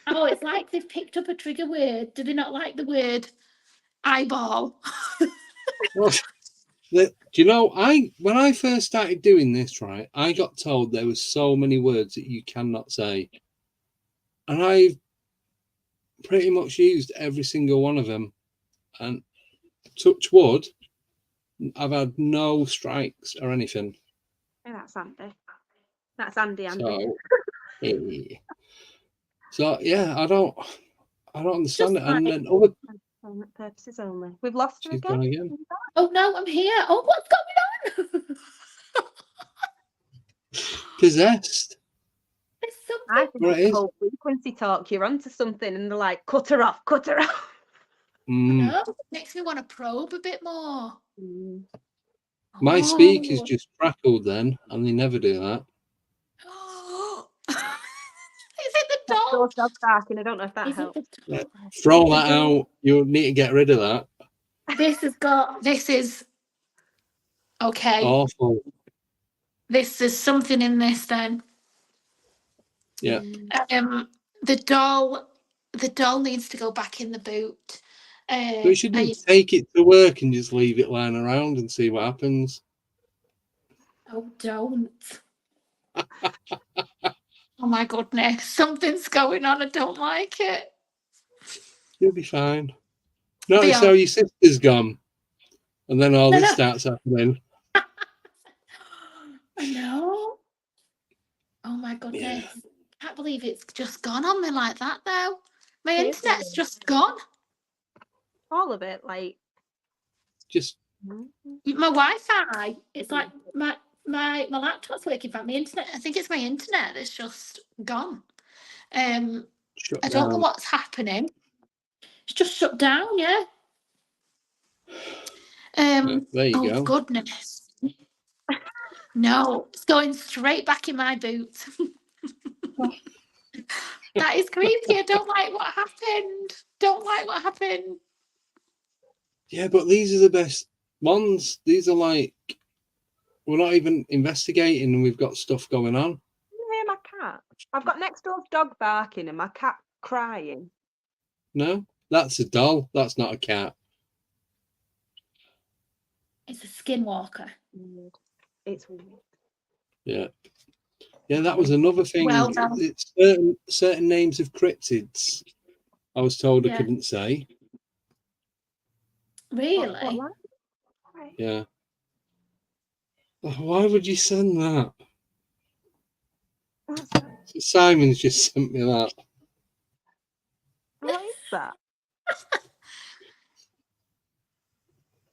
Oh, it's like they've picked up a trigger word. Do they not like the word eyeball? Well, do you know, when I first started doing this, right, I got told there was so many words that you cannot say. And I've pretty much used every single one of them. And touch wood, I've had no strikes or anything. Yeah, that's Andy. That's Andy. So, So yeah, I don't understand Just it. And like- then other Entertainment purposes only. We've lost her she's again. gone again. Oh no, I'm here. Oh, what's going on? Possessed. There's I something. think Well, it's it the is. whole frequency talk. You're onto something, and they're like, cut her off, cut her off. Mm. No, it makes me want to probe a bit more. My Oh. speakers just crackled then, and they never do that. Is it the That's dog? dog barking. I don't know if that Is it helps. the dog? Throw that out. You'll need to get rid of that. This is okay. Awful. There's something in this then. Yeah. The doll needs to go back in the boot. But you shouldn't take it to work and just leave it lying around and see what happens. Oh, don't. Oh my goodness, something's going on. I don't like it. You'll be fine. Notice how your sister's gone. And then all this starts happening. I know. Oh my goodness. Yeah. Can't believe it's just gone on me like that though. My internet's just gone. All of it, like just my Wi-Fi. It's like my laptop's working fine. My internet, I think it's my internet that's just gone. I don't know what's happening. It's just shut down, yeah. There you go. Goodness. No, it's going straight back in my boot. That is creepy. I don't like what happened. Yeah, but these are the best ones. These are like, we're not even investigating and we've got stuff going on. You hear my cat? I've got next door's dog barking and my cat crying. No, that's a doll. That's not a cat. It's a skinwalker. Weird. It's weird. Yeah. Yeah, that was another thing. Well, it's certain names of cryptids I was told I couldn't say. Really? Yeah. Why would you send that? Simon's just sent me that. What is that?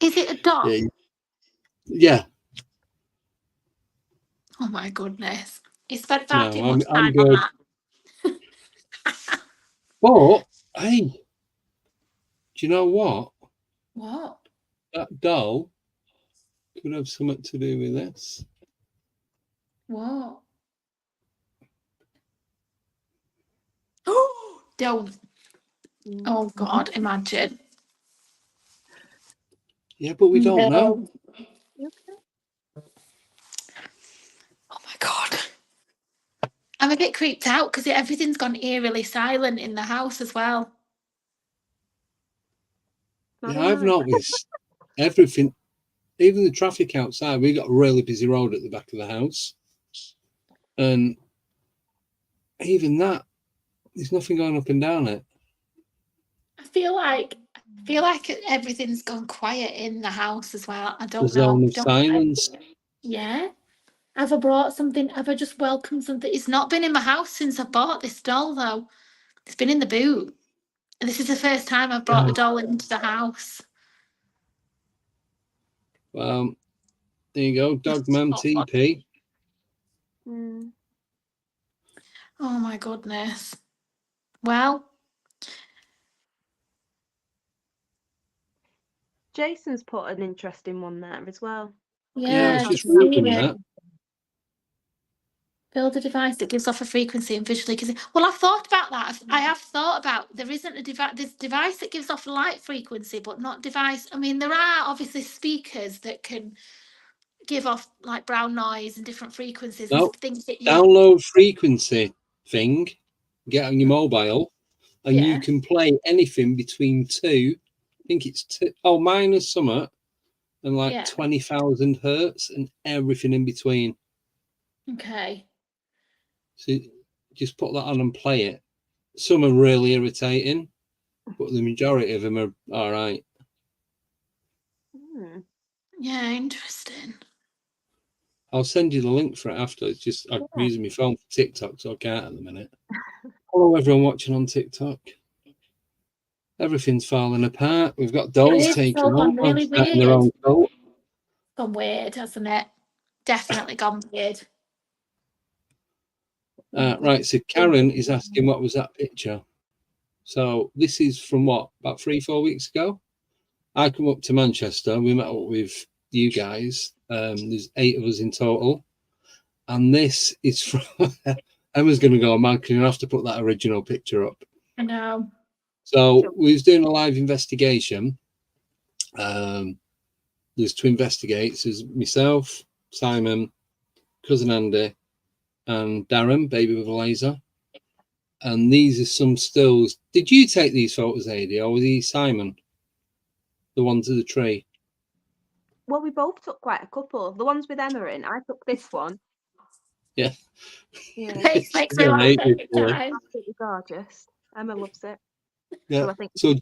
Is it a dog? Yeah. Oh my goodness. It's far No, too much I'm time good. on that. But hey, do you know what? What? That doll could have something to do with this. What? Oh, don't. Oh God, imagine. Yeah, but we don't know. Oh my God. I'm a bit creeped out because everything's gone eerily silent in the house as well. Yeah, I've noticed everything, even the traffic outside. We got a really busy road at the back of the house. And even that, there's nothing going up and down it. I feel like everything's gone quiet in the house as well. I don't know. The zone of silence. Yeah. Have I brought something? Have I just welcomed something? It's not been in my house since I bought this doll, though. It's been in the boot. And this is the first time I've brought a doll into the house. Well, there you go. Dogman TP. Oh, my goodness. Well. Jason's put an interesting one there as well. Yeah, I was just reading that. Build a device that gives off a frequency and visually. Well, I've thought about that. I have thought about there isn't a device. There's a device that gives off light frequency, but not device. I mean, there are obviously speakers that can give off like brown noise and different frequencies. No, and things that download frequency thing, get on your mobile, and you can play anything between two. I think it's minus summit and like 20,000 hertz and everything in between. Okay. So just put that on and play it. Some are really irritating, but the majority of them are all right. Yeah, interesting. I'll send you the link for it after. It's just I'm using my phone for TikTok, so I can't at the minute. Hello, everyone watching on TikTok. Everything's falling apart. We've got dolls is taking so over, really starting their weird. own cult. Gone weird, hasn't it? Definitely gone weird. Right, so Karen is asking, what was that picture? So this is from what, about 3-4 weeks ago? I come up to Manchester. We met up with you guys. There's 8 of us in total. And this is from... Emma's going to go, man, because you have to put that original picture up. I know. So we was doing a live investigation. There's 2 investigates. There's myself, Simon, cousin Andy, and Darren, baby with a laser. And these are some stills. Did you take these photos, Adi, or was he Simon? The ones of the tree? Well, we both took quite a couple. The ones with Emma in, I took this one. Yeah. Yeah. It makes me laugh every time. Absolutely gorgeous. Emma loves it. Yeah. So I think So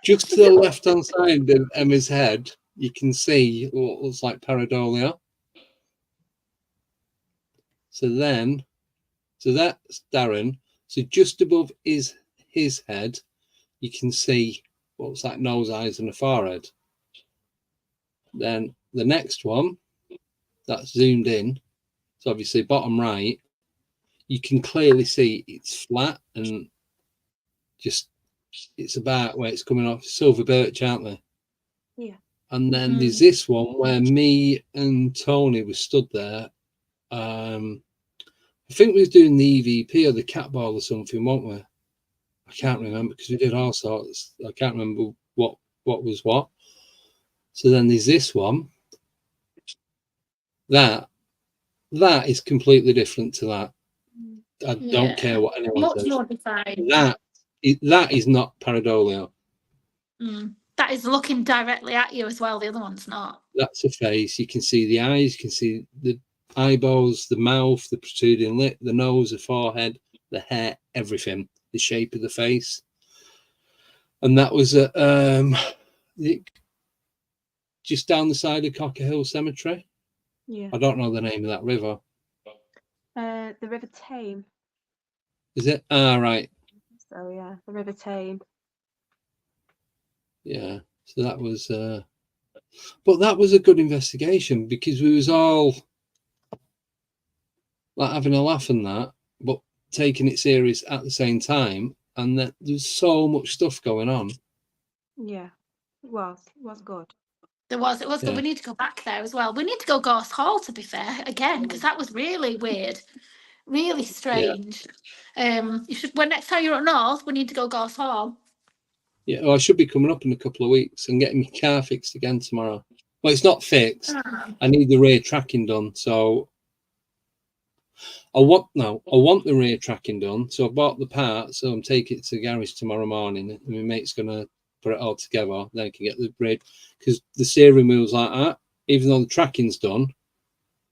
just to the left-hand side of Emma's head, you can see what looks like pareidolia. So that's Darren. So just above his head, you can see what looks like nose, eyes, and a forehead. Then the next one, that's zoomed in. So obviously bottom right, you can clearly see it's flat and just it's about where it's coming off. Silver birch, aren't they? Yeah. And then there's this one where me and Tony were stood there. I think we was doing the EVP or the cat ball or something, weren't we? I can't remember because we did all sorts. I can't remember what was what. So then there's this one. That is completely different to that. I don't care what anyone Much says. more defined. That is not pareidolia. That is looking directly at you as well. The other one's not. That's a face. You can see the eyes. You can see the eyeballs, the mouth, the protruding lip, the nose, the forehead, the hair, everything. The shape of the face. And that was just down the side of Cocker Hill Cemetery. Yeah. I don't know the name of that river. The River Tame. Is it? Ah, right. So yeah, the River Tame. Yeah. So that was but that was a good investigation because we was all like having a laugh and that, but taking it serious at the same time. And that there's so much stuff going on. Yeah. It was good. It was good. We need to go back there as well. We need to go Gorse Hall, to be fair, again, because that was really weird, really strange. You should. When next time you're up north, we need to go Gorse Hall. Yeah, well, I should be coming up in a couple of weeks and getting my car fixed again tomorrow. Well, it's not fixed. I need the rear tracking done. So I want the rear tracking done. So I bought the part. So I'm taking it to the garage tomorrow morning. And my mate's gonna put it all together. Then I can get the rear, because the steering wheel's like that. Even though the tracking's done,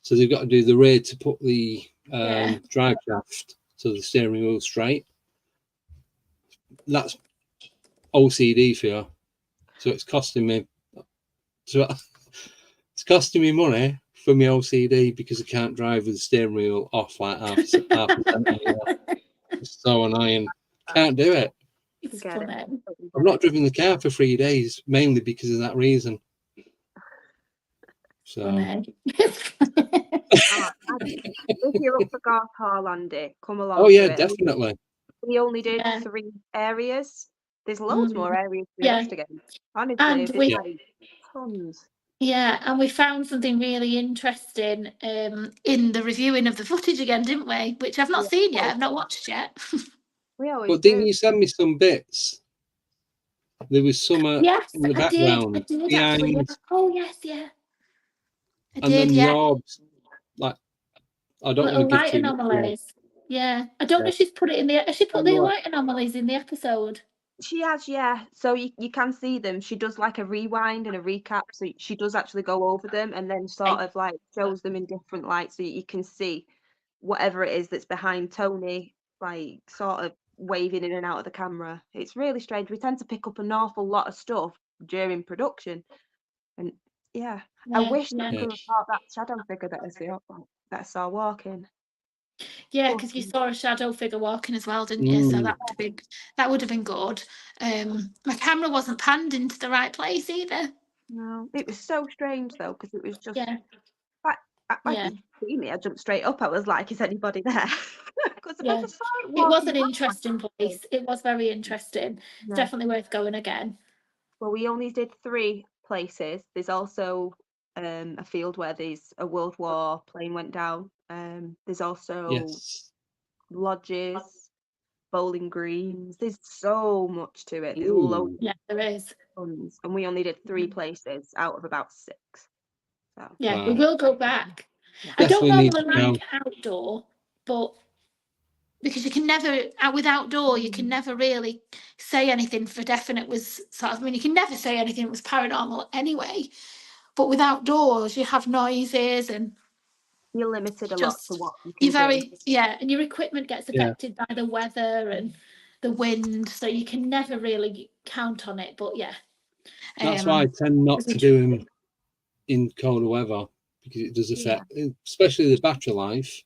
so they've got to do the rear to put the drive shaft so the steering wheel's straight. That's OCD for you. So it's costing me. So it's costing me money for my OCD because I can't drive with the steering wheel off like half a second. It's so annoying. Can't do it. It's funny. I've not driven the car for 3 days, mainly because of that reason. So If you're up for Garth Hall, Andy, come along. Oh yeah, to it. definitely. We only did 3 areas. There's loads more areas to investigate. Honestly, And there's tons. Yeah, and we found something really interesting in the reviewing of the footage again, didn't we? Which I've not seen yet. I've not watched yet. We always But didn't you send me some bits? There was some Yes, in the I background. did actually. Yeah. Oh yes, yeah. I did, then the yeah. orbs, like I don't Little want to give light too much away. anomalies. Yeah, I don't know if she's put it in the. Has she put the light anomalies in the episode? She has, yeah. So you can see them. She does like a rewind and a recap. So she does actually go over them and then sort of like shows them in different lights so you can see whatever it is that's behind Tony, like sort of waving in and out of the camera. It's really strange. We tend to pick up an awful lot of stuff during production. And I wish that I could have caught that shadow figure that I saw walking. Yeah, because you saw a shadow figure walking as well, didn't you? So that would have been good. My camera wasn't panned into the right place either. No, it was so strange though, because it was just Yeah. like you see me, I jumped straight up. I was like, "Is anybody there?" Yeah. It was an interesting place. It was very interesting. It's definitely worth going again. Well, we only did 3 places. There's also a field where there's a World War plane went down. There's also lodges, bowling greens. There's so much to it. There's loads. Yeah, there is. And we only did 3 places out of about 6. So. Yeah, we will go back. Yeah. I don't normally like outdoor, but because you can never, with outdoor, you can never really say anything for definite was sort of, I mean, you can never say anything that was paranormal anyway, but with outdoors, you have noises and you're limited a lot to what you can do. And your equipment gets affected by the weather and the wind, so you can never really count on it, but that's why I tend not to do them in colder weather, because it does affect, especially the battery life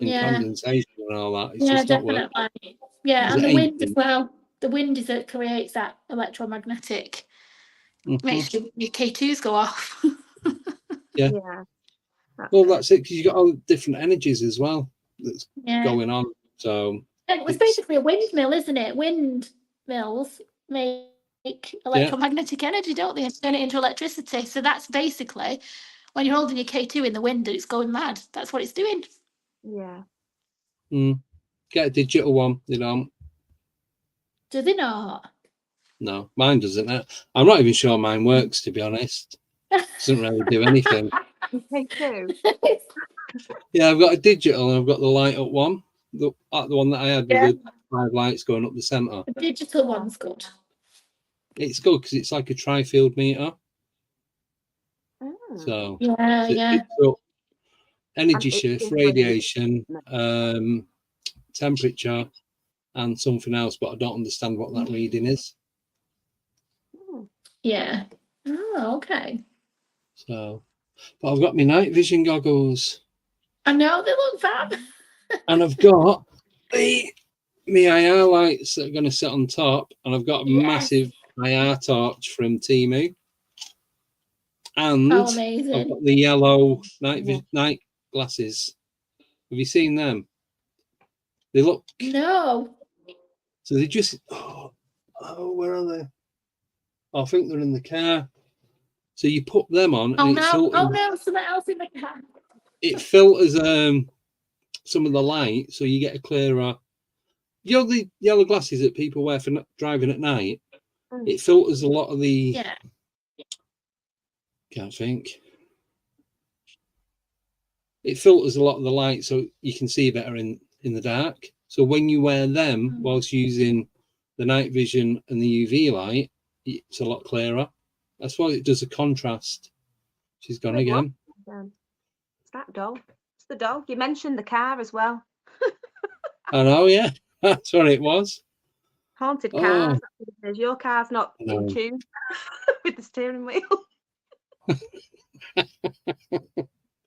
and condensation and all that. It's just not worth it. Yeah, and the wind as well. The wind is it creates that electromagnetic, makes your K2s go off. Well, that's it, because you've got all different energies as well that's going on. So it was basically a windmill, isn't it? Windmills make electromagnetic energy, don't they, and turn it into electricity. So that's basically when you're holding your K2 in the wind and it's going mad. That's what it's doing. Yeah. Get a digital one, you know. Do they not? No, mine doesn't. I'm not even sure mine works, to be honest. It doesn't really do anything. K2. Yeah, I've got a digital and I've got the light up one. The one that I had with the 5 lights going up the centre. The digital one's good. It's good because it's like a tri-field meter. So it picks up energy shift, radiation, temperature, and something else, but I don't understand what that reading is. Yeah. Oh, okay. So, but I've got my night vision goggles. I know, they look fab. And I've got my IR lights that are going to sit on top, and I've got a massive IR torch from Temu. And I've got the yellow night glasses. Have you seen them? They look. No. So they just. Oh, where are they? I think they're in the car. So you put them on. Oh, and no. Something else in the car. It filters some of the light, so you get a clearer. You know the yellow glasses that people wear for driving at night? It filters a lot of the. Yeah. Can't think. It filters a lot of the light, so you can see better in the dark. So when you wear them whilst using the night vision and the UV light, it's a lot clearer. That's why it does a contrast. She's gone again. It's that dog. It's the dog. You mentioned the car as well. I know, yeah. That's what it was. Haunted cars. Your car's not in tune with the steering wheel.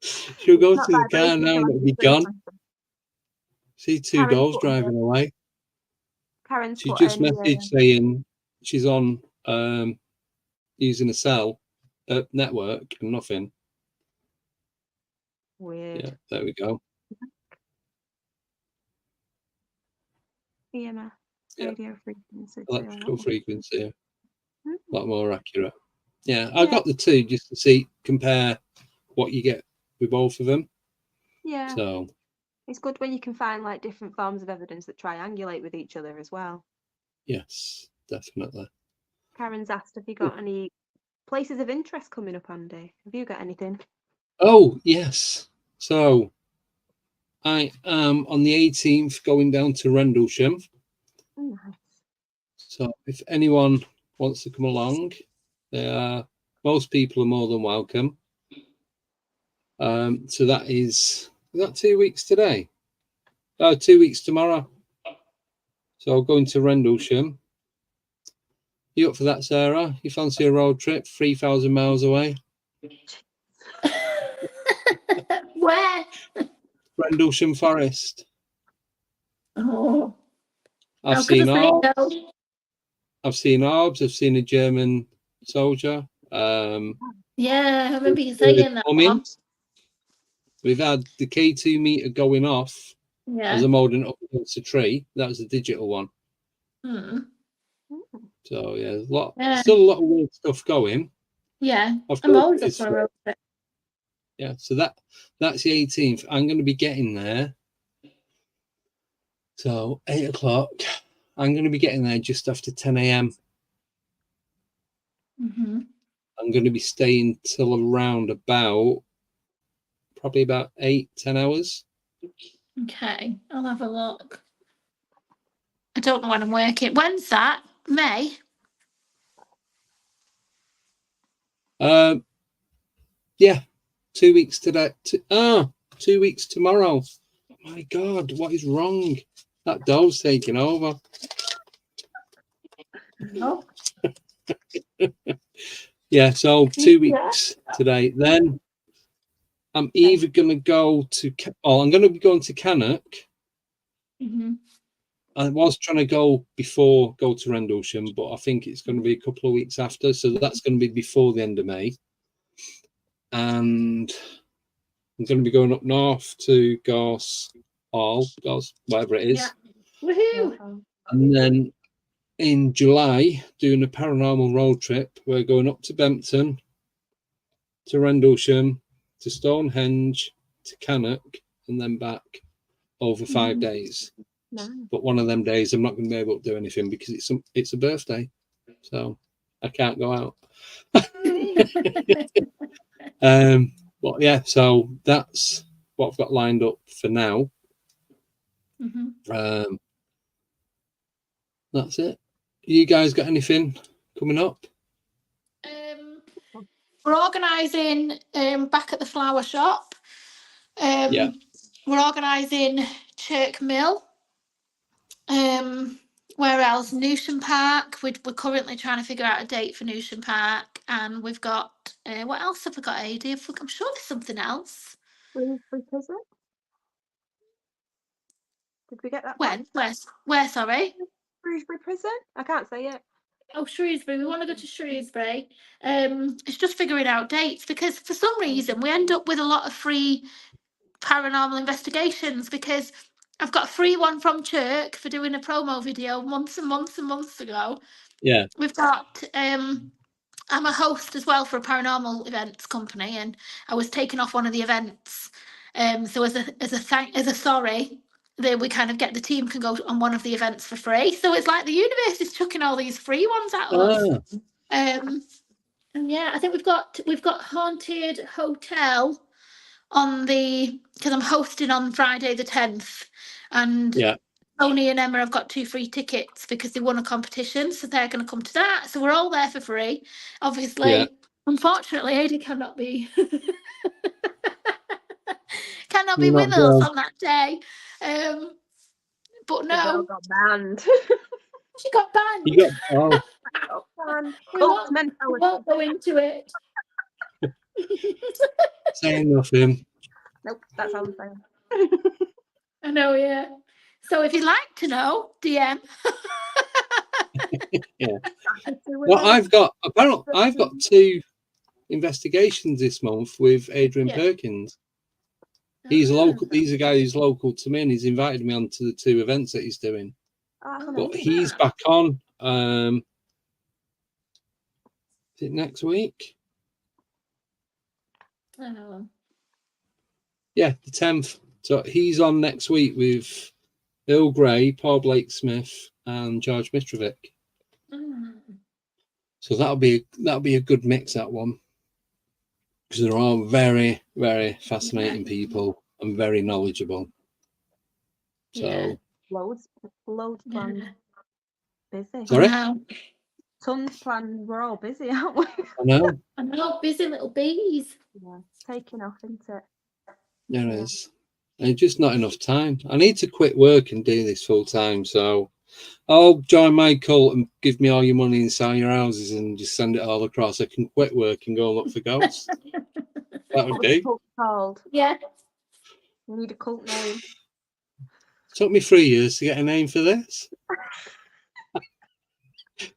She'll go to the car now and it'll be gone. See 2 dogs driving away. She just messaged saying she's on using a cell network and nothing. Weird. Yeah, there we go. EMF, radio frequency. Electrical frequency. A lot more accurate. Yeah, I got the 2 just to compare what you get with both of them. Yeah. So it's good when you can find like different forms of evidence that triangulate with each other as well. Yes, definitely. Karen's asked, have you got any places of interest coming up, Andy? Have you got anything? Oh, yes. So I am on the 18th going down to Rendlesham. Oh, nice. So if anyone wants to come along, most people are more than welcome. So that is that 2 weeks today? 2 weeks tomorrow. So I'll go into Rendlesham. You up for that, Sarah? You fancy a road trip 3,000 miles away? Where? Rendlesham Forest. Oh, I've how could seen I say orbs. no? I've seen orbs. I've seen a German soldier. Yeah, I remember you bird saying that coming. one. We've had the K2 meter going off as Yeah. I'm holding it up against a tree. That was a digital one. Hmm. So yeah, there's Yeah. still a lot of weird stuff going. Yeah. Of I'm course, always up it's for a road trip. yeah. So that's the 18th. I'm going to be getting there. So 8 o'clock. I'm going to be getting there just after 10 a.m. Mm-hmm. I'm going to be staying till around probably about 8-10 hours. Okay, I'll have a look. I don't know when I'm working. When's that? May? Yeah, 2 weeks today. 2 weeks tomorrow. Oh my God, what is wrong? That doll's taking over. No. Yeah, so 2 weeks today. Then I'm either going to go to, I'm going to be going to Cannock. Mm-hmm. I was trying to go to Rendlesham, but I think it's going to be a couple of weeks after. So that's going to be before the end of May. And I'm going to be going up north to Goss, whatever it is. Yeah. Woohoo! And then in July, doing a paranormal road trip. We're going up to Bempton, to Rendlesham, to Stonehenge, to Cannock, and then back over 5 days. Nice. But one of them days, I'm not going to be able to do anything because it's a birthday, so I can't go out. But yeah, so that's what I've got lined up for now. Mm-hmm. That's it. You guys got anything coming up? We're organising back at the flower shop. Yeah. We're organising Chirk Mill. Where else? Newsham Park. We're currently trying to figure out a date for Newsham Park, and we've got what else have we got? AD? I'm sure there's something else. Shrewsbury Prison? Did we get that? When? Where? Sorry. Shrewsbury Prison? I can't say it. Oh, Shrewsbury. We want to go to Shrewsbury. It's just figuring out dates because for some reason we end up with a lot of free paranormal investigations because I've got a free one from Chirk for doing a promo video months and months and months ago. Yeah. We've got I'm a host as well for a paranormal events company, and I was taken off one of the events. So as a sorry, we kind of get the team can go on one of the events for free. So it's like the universe is chucking all these free ones at us. And yeah, I think we've got Haunted Hotel on because I'm hosting on Friday the 10th, and Yeah. Tony and Emma have got 2 free tickets because they won a competition, so they're going to come to that. So we're all there for free. Obviously, unfortunately, Ada cannot be with us on that day. But no, Got banned. she got banned. You got banned. We won't go into it. saying nothing. Nope, that's all I'm saying. I know, yeah. So if you'd like to know, DM. Yeah. Well, I've got 2 investigations this month with Adrian Perkins. He's local. He's a guy who's local to me, and he's invited me onto the 2 events that he's doing. But he's back on. Is it next week? Oh. Yeah, the 10th. So he's on next week with Earl Grey, Paul Blake Smith, and George Mitrovic. So that'll be a good mix, that one, because they're all very, very fascinating people and very knowledgeable. So loads planned. Busy. Sorry? Tons planned. We're all busy, aren't we? I know, busy little bees. Yeah, taking off, isn't it? There is. And just not enough time. I need to quit work and do this full time. So I'll join my cult and give me all your money and sell your houses and just send it all across. I can quit work and go and look for ghosts. That would do. Called. Yeah. We need a cult name. Took me 3 years to get a name for this.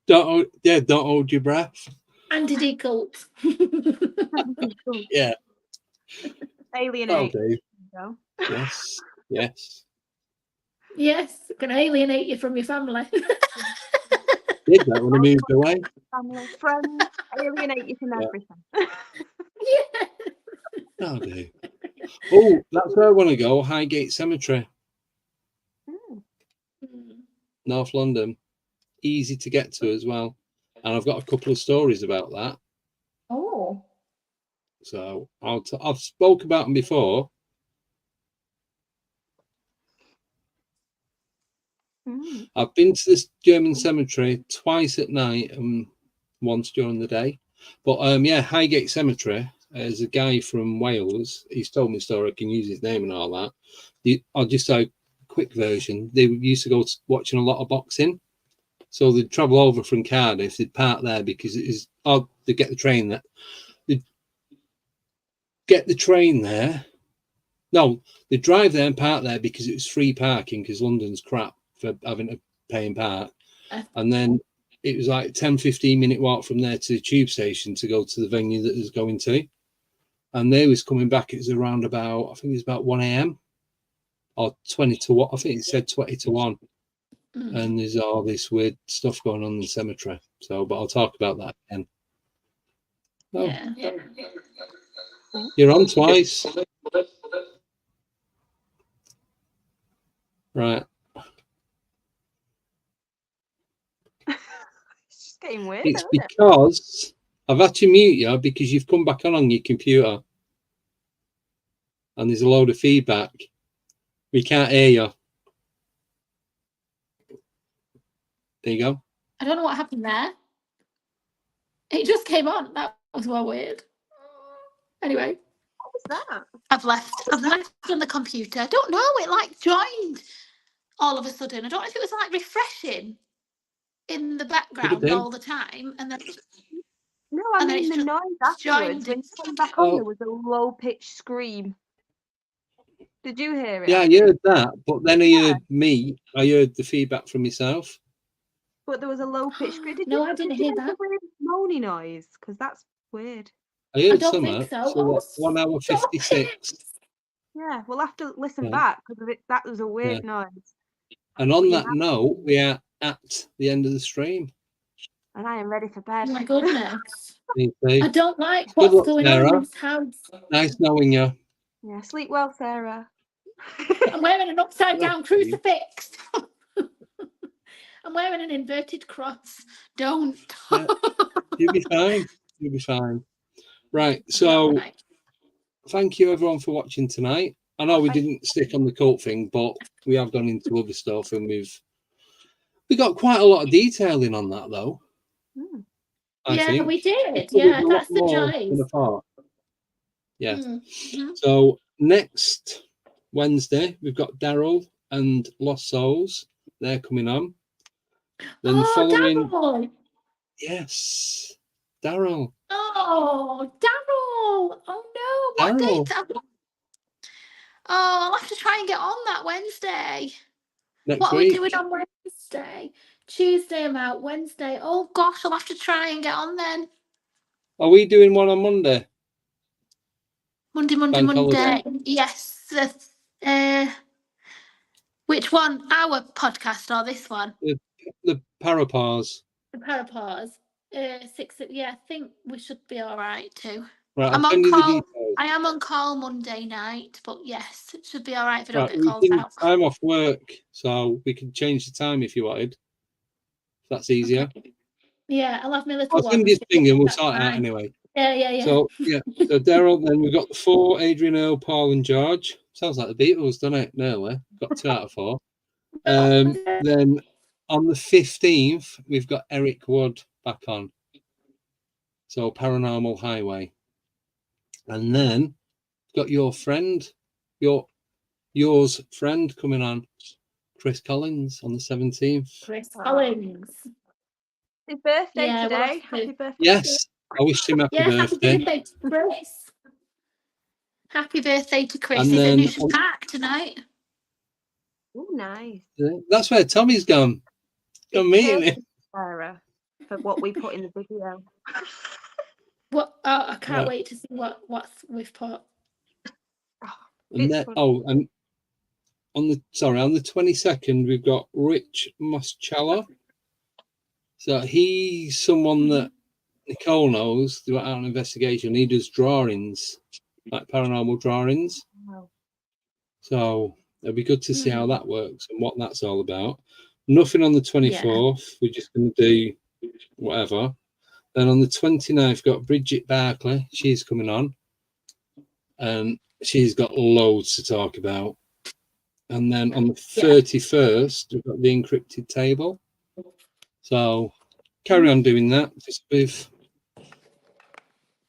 Don't hold your breath. Anti-cult. Yeah. Alienate. That'll do. Go. Yes. Yes. Yes, can alienate you from your family. Did that when I moved away. Family, friends, alienate you from Yeah. everything. Yeah. That'll do. Oh, that's where I want to go. Highgate Cemetery, North London. Easy to get to as well. And I've got a couple of stories about that. Oh. So I've spoke about them before. I've been to this German cemetery twice at night and once during the day. But yeah, Highgate Cemetery. There's a guy from Wales. He's told me a story. I can use his name and all that. I'll just say a quick version. They used to go watching a lot of boxing. So they'd travel over from Cardiff. They'd park there because it is. Oh, they'd get the train there. They'd get the train there. No, they'd drive there and park there because it was free parking because London's crap for having to pay and park. And then it was like 10-15 minute walk from there to the tube station to go to the venue that it was going to. And they was coming back. It was around about, I think it was about 1 a.m. or 20 to 1. I think it said 20 to 1. And there's all this weird stuff going on in the cemetery. So, but I'll talk about that again. Oh, Yeah. you're on twice. Right. It's just getting weird. It's because I've had to mute you because you've come back on your computer. And there's a load of feedback. We can't hear you. There you go. I don't know what happened there. It just came on. That was well weird. Anyway. What was that? I've left on the computer. I don't know. It like joined all of a sudden. I don't know if it was like refreshing in the background all the time. And then no, I mean the noise afterwards. When you came back on, there was a low pitched scream. Did you hear it? Yeah, I heard that, but then I heard me. I heard the feedback from myself. But there was a low pitched scream. No, I didn't hear that. A weird moany noise, because that's weird. I heard don't some. think so. So what, 1 hour 56. Yeah, we'll have to listen back because that was a weird noise. And on that note, we are at the end of the stream. And I am ready for bed. Oh my goodness. I don't like what's going on in this house. Nice knowing you. Yeah, sleep well, Sarah. I'm wearing an upside down crucifix. I'm wearing an inverted cross. Don't. Yeah, you'll be fine. You'll be fine. Right. So thank you everyone for watching tonight. I know we didn't stick on the cult thing, but we have gone into other stuff and we got quite a lot of detailing on that though. I think. We did. Yeah, that's the joy. Yeah. So next Wednesday we've got Daryl and Lost Souls. They're coming on. Then following, Daryl. Yes, Daryl. Oh, Daryl. Oh no, what date? Oh, I'll have to try and get on that Wednesday. Next what week. are we doing on Wednesday? Tuesday I'm out. Wednesday. Oh gosh, I'll have to try and get on then. Are we doing one on Monday? Monday. Yes. Which one? Our podcast or this one? The Parapars. The Parapars. 6. Yeah, I think we should be all right too. Right, I'm on call. I am on call Monday night, but yes, it should be all right if I don't get called out. I'm off work, so we can change the time if you wanted. If that's easier. Okay. Yeah, I'll have my little one. I'll send you a thing and we'll sort it out anyway. Yeah. So Daryl, then we've got the 4, Adrian, Earl, Paul and George. Sounds like the Beatles, doesn't it? Nearly. Got 2 out of 4. Then on the 15th, we've got Eric Wood back on. So Paranormal Highway. And then got your friend, yours friend coming on, Chris Collins on the 17th. Chris Collins. His birthday today. Happy birthday. Yes, I wish him happy birthday. Happy birthday to Chris. Happy birthday to Chris. And He's at then Newsham Park tonight. Oh, nice. That's where Tommy's gone. Gone meeting it. Sarah, for what we put in the video. What? Oh, I can't Yeah. wait to see what we've put. And then, and on the 22nd, we've got Rich Moschella. So he's someone that Nicole knows throughout an investigation. He does drawings, like paranormal drawings. Wow. So it'll be good to see how that works and what that's all about. Nothing on the 24th. We're just going to do whatever. Then on the 29th, got Bridget Barclay. She's coming on. And she's got loads to talk about. And then on the 31st, we've got the encrypted table. So carry on doing that, just with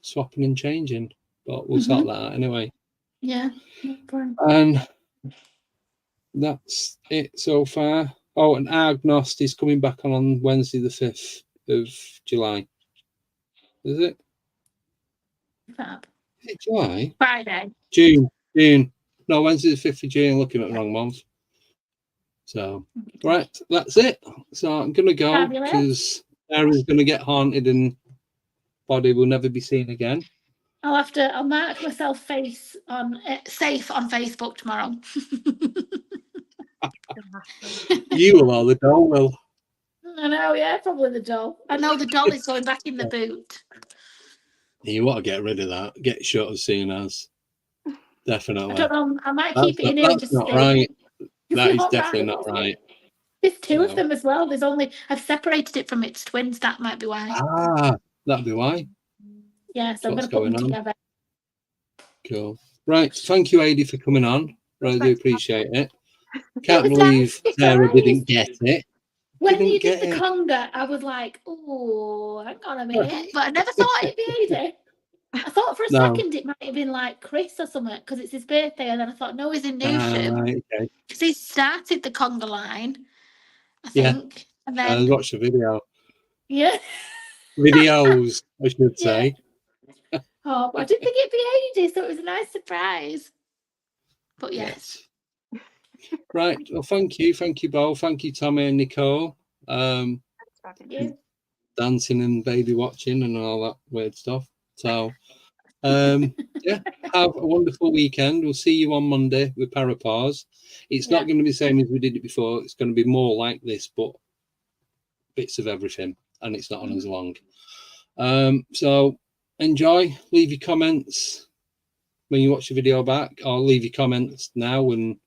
swapping and changing. But we'll sort that out anyway. Yeah. No problem. And that's it so far. Oh, and Agnost is coming back on Wednesday, the 5th of July. Is it? Fab. Is it July? Friday. June. No, Wednesday, the 5th of June. Looking at the wrong month. So, right, that's it. So I'm going to go because Sarah's going to get haunted and body will never be seen again. I'll mark myself safe on Facebook tomorrow. You will, or the doll will. I know, yeah, probably the doll. I know the doll is going back in the boot. You want to get rid of that. Get shot as soon as. Definitely. I don't know. I might keep it in here. That's not right. That is definitely not right. There's two of them as well. I've separated it from its twins. That might be why. Ah, that'd be why. Yeah, so I'm going to put them together. Cool. Right. Thank you, Adi, for coming on. Really do appreciate it. Can't believe Sarah didn't get it. When you did the conga, I was like, oh, hang on a minute. But I never thought it'd be Adi. I thought for a second it might have been like Chris or something because it's his birthday. And then I thought, no, he's in Newsham. Right, okay. Because he started the conga line, I think. And then I watched the video. Yeah. Videos, I should say. Oh, but I didn't think it'd be Adi, so it was a nice surprise. But yes. Right. Well, thank you both. Thank you, Tommy and Nicole. Dancing and baby watching and all that weird stuff. So, yeah, have a wonderful weekend. We'll see you on Monday with Parapause. It's not going to be the same as we did it before. It's going to be more like this, but bits of everything, and it's not on as long. So enjoy. Leave your comments when you watch the video back, or leave your comments now and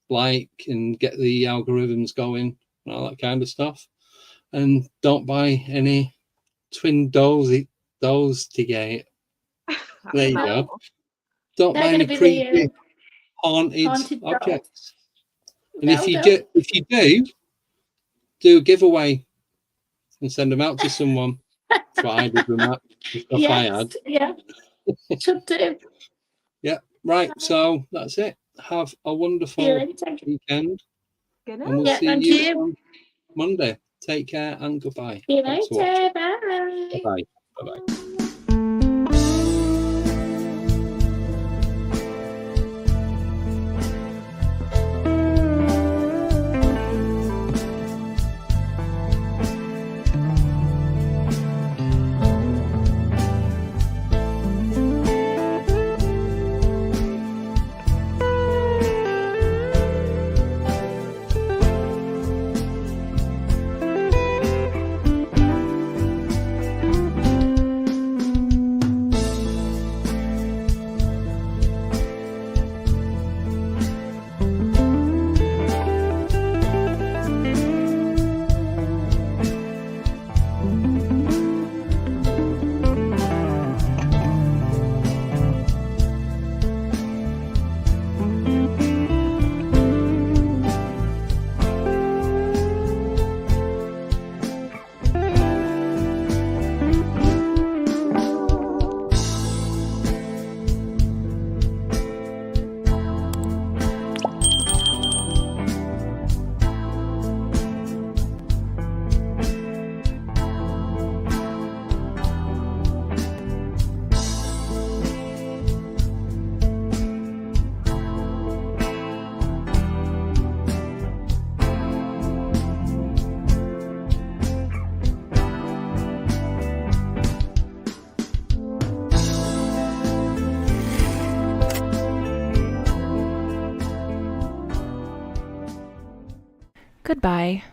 like and get the algorithms going and all that kind of stuff. And don't buy any twin dolls to get. There you go. Don't buy any creepy haunted objects. And if you do a giveaway and send them out to someone. That's what I did with that stuff I had. Yeah. Should do. Yeah. Right. So that's it. Have a wonderful weekend. Good night. And we'll see you on Monday. Take care and goodbye. See you later. Bye. Bye. Bye-bye. Goodbye.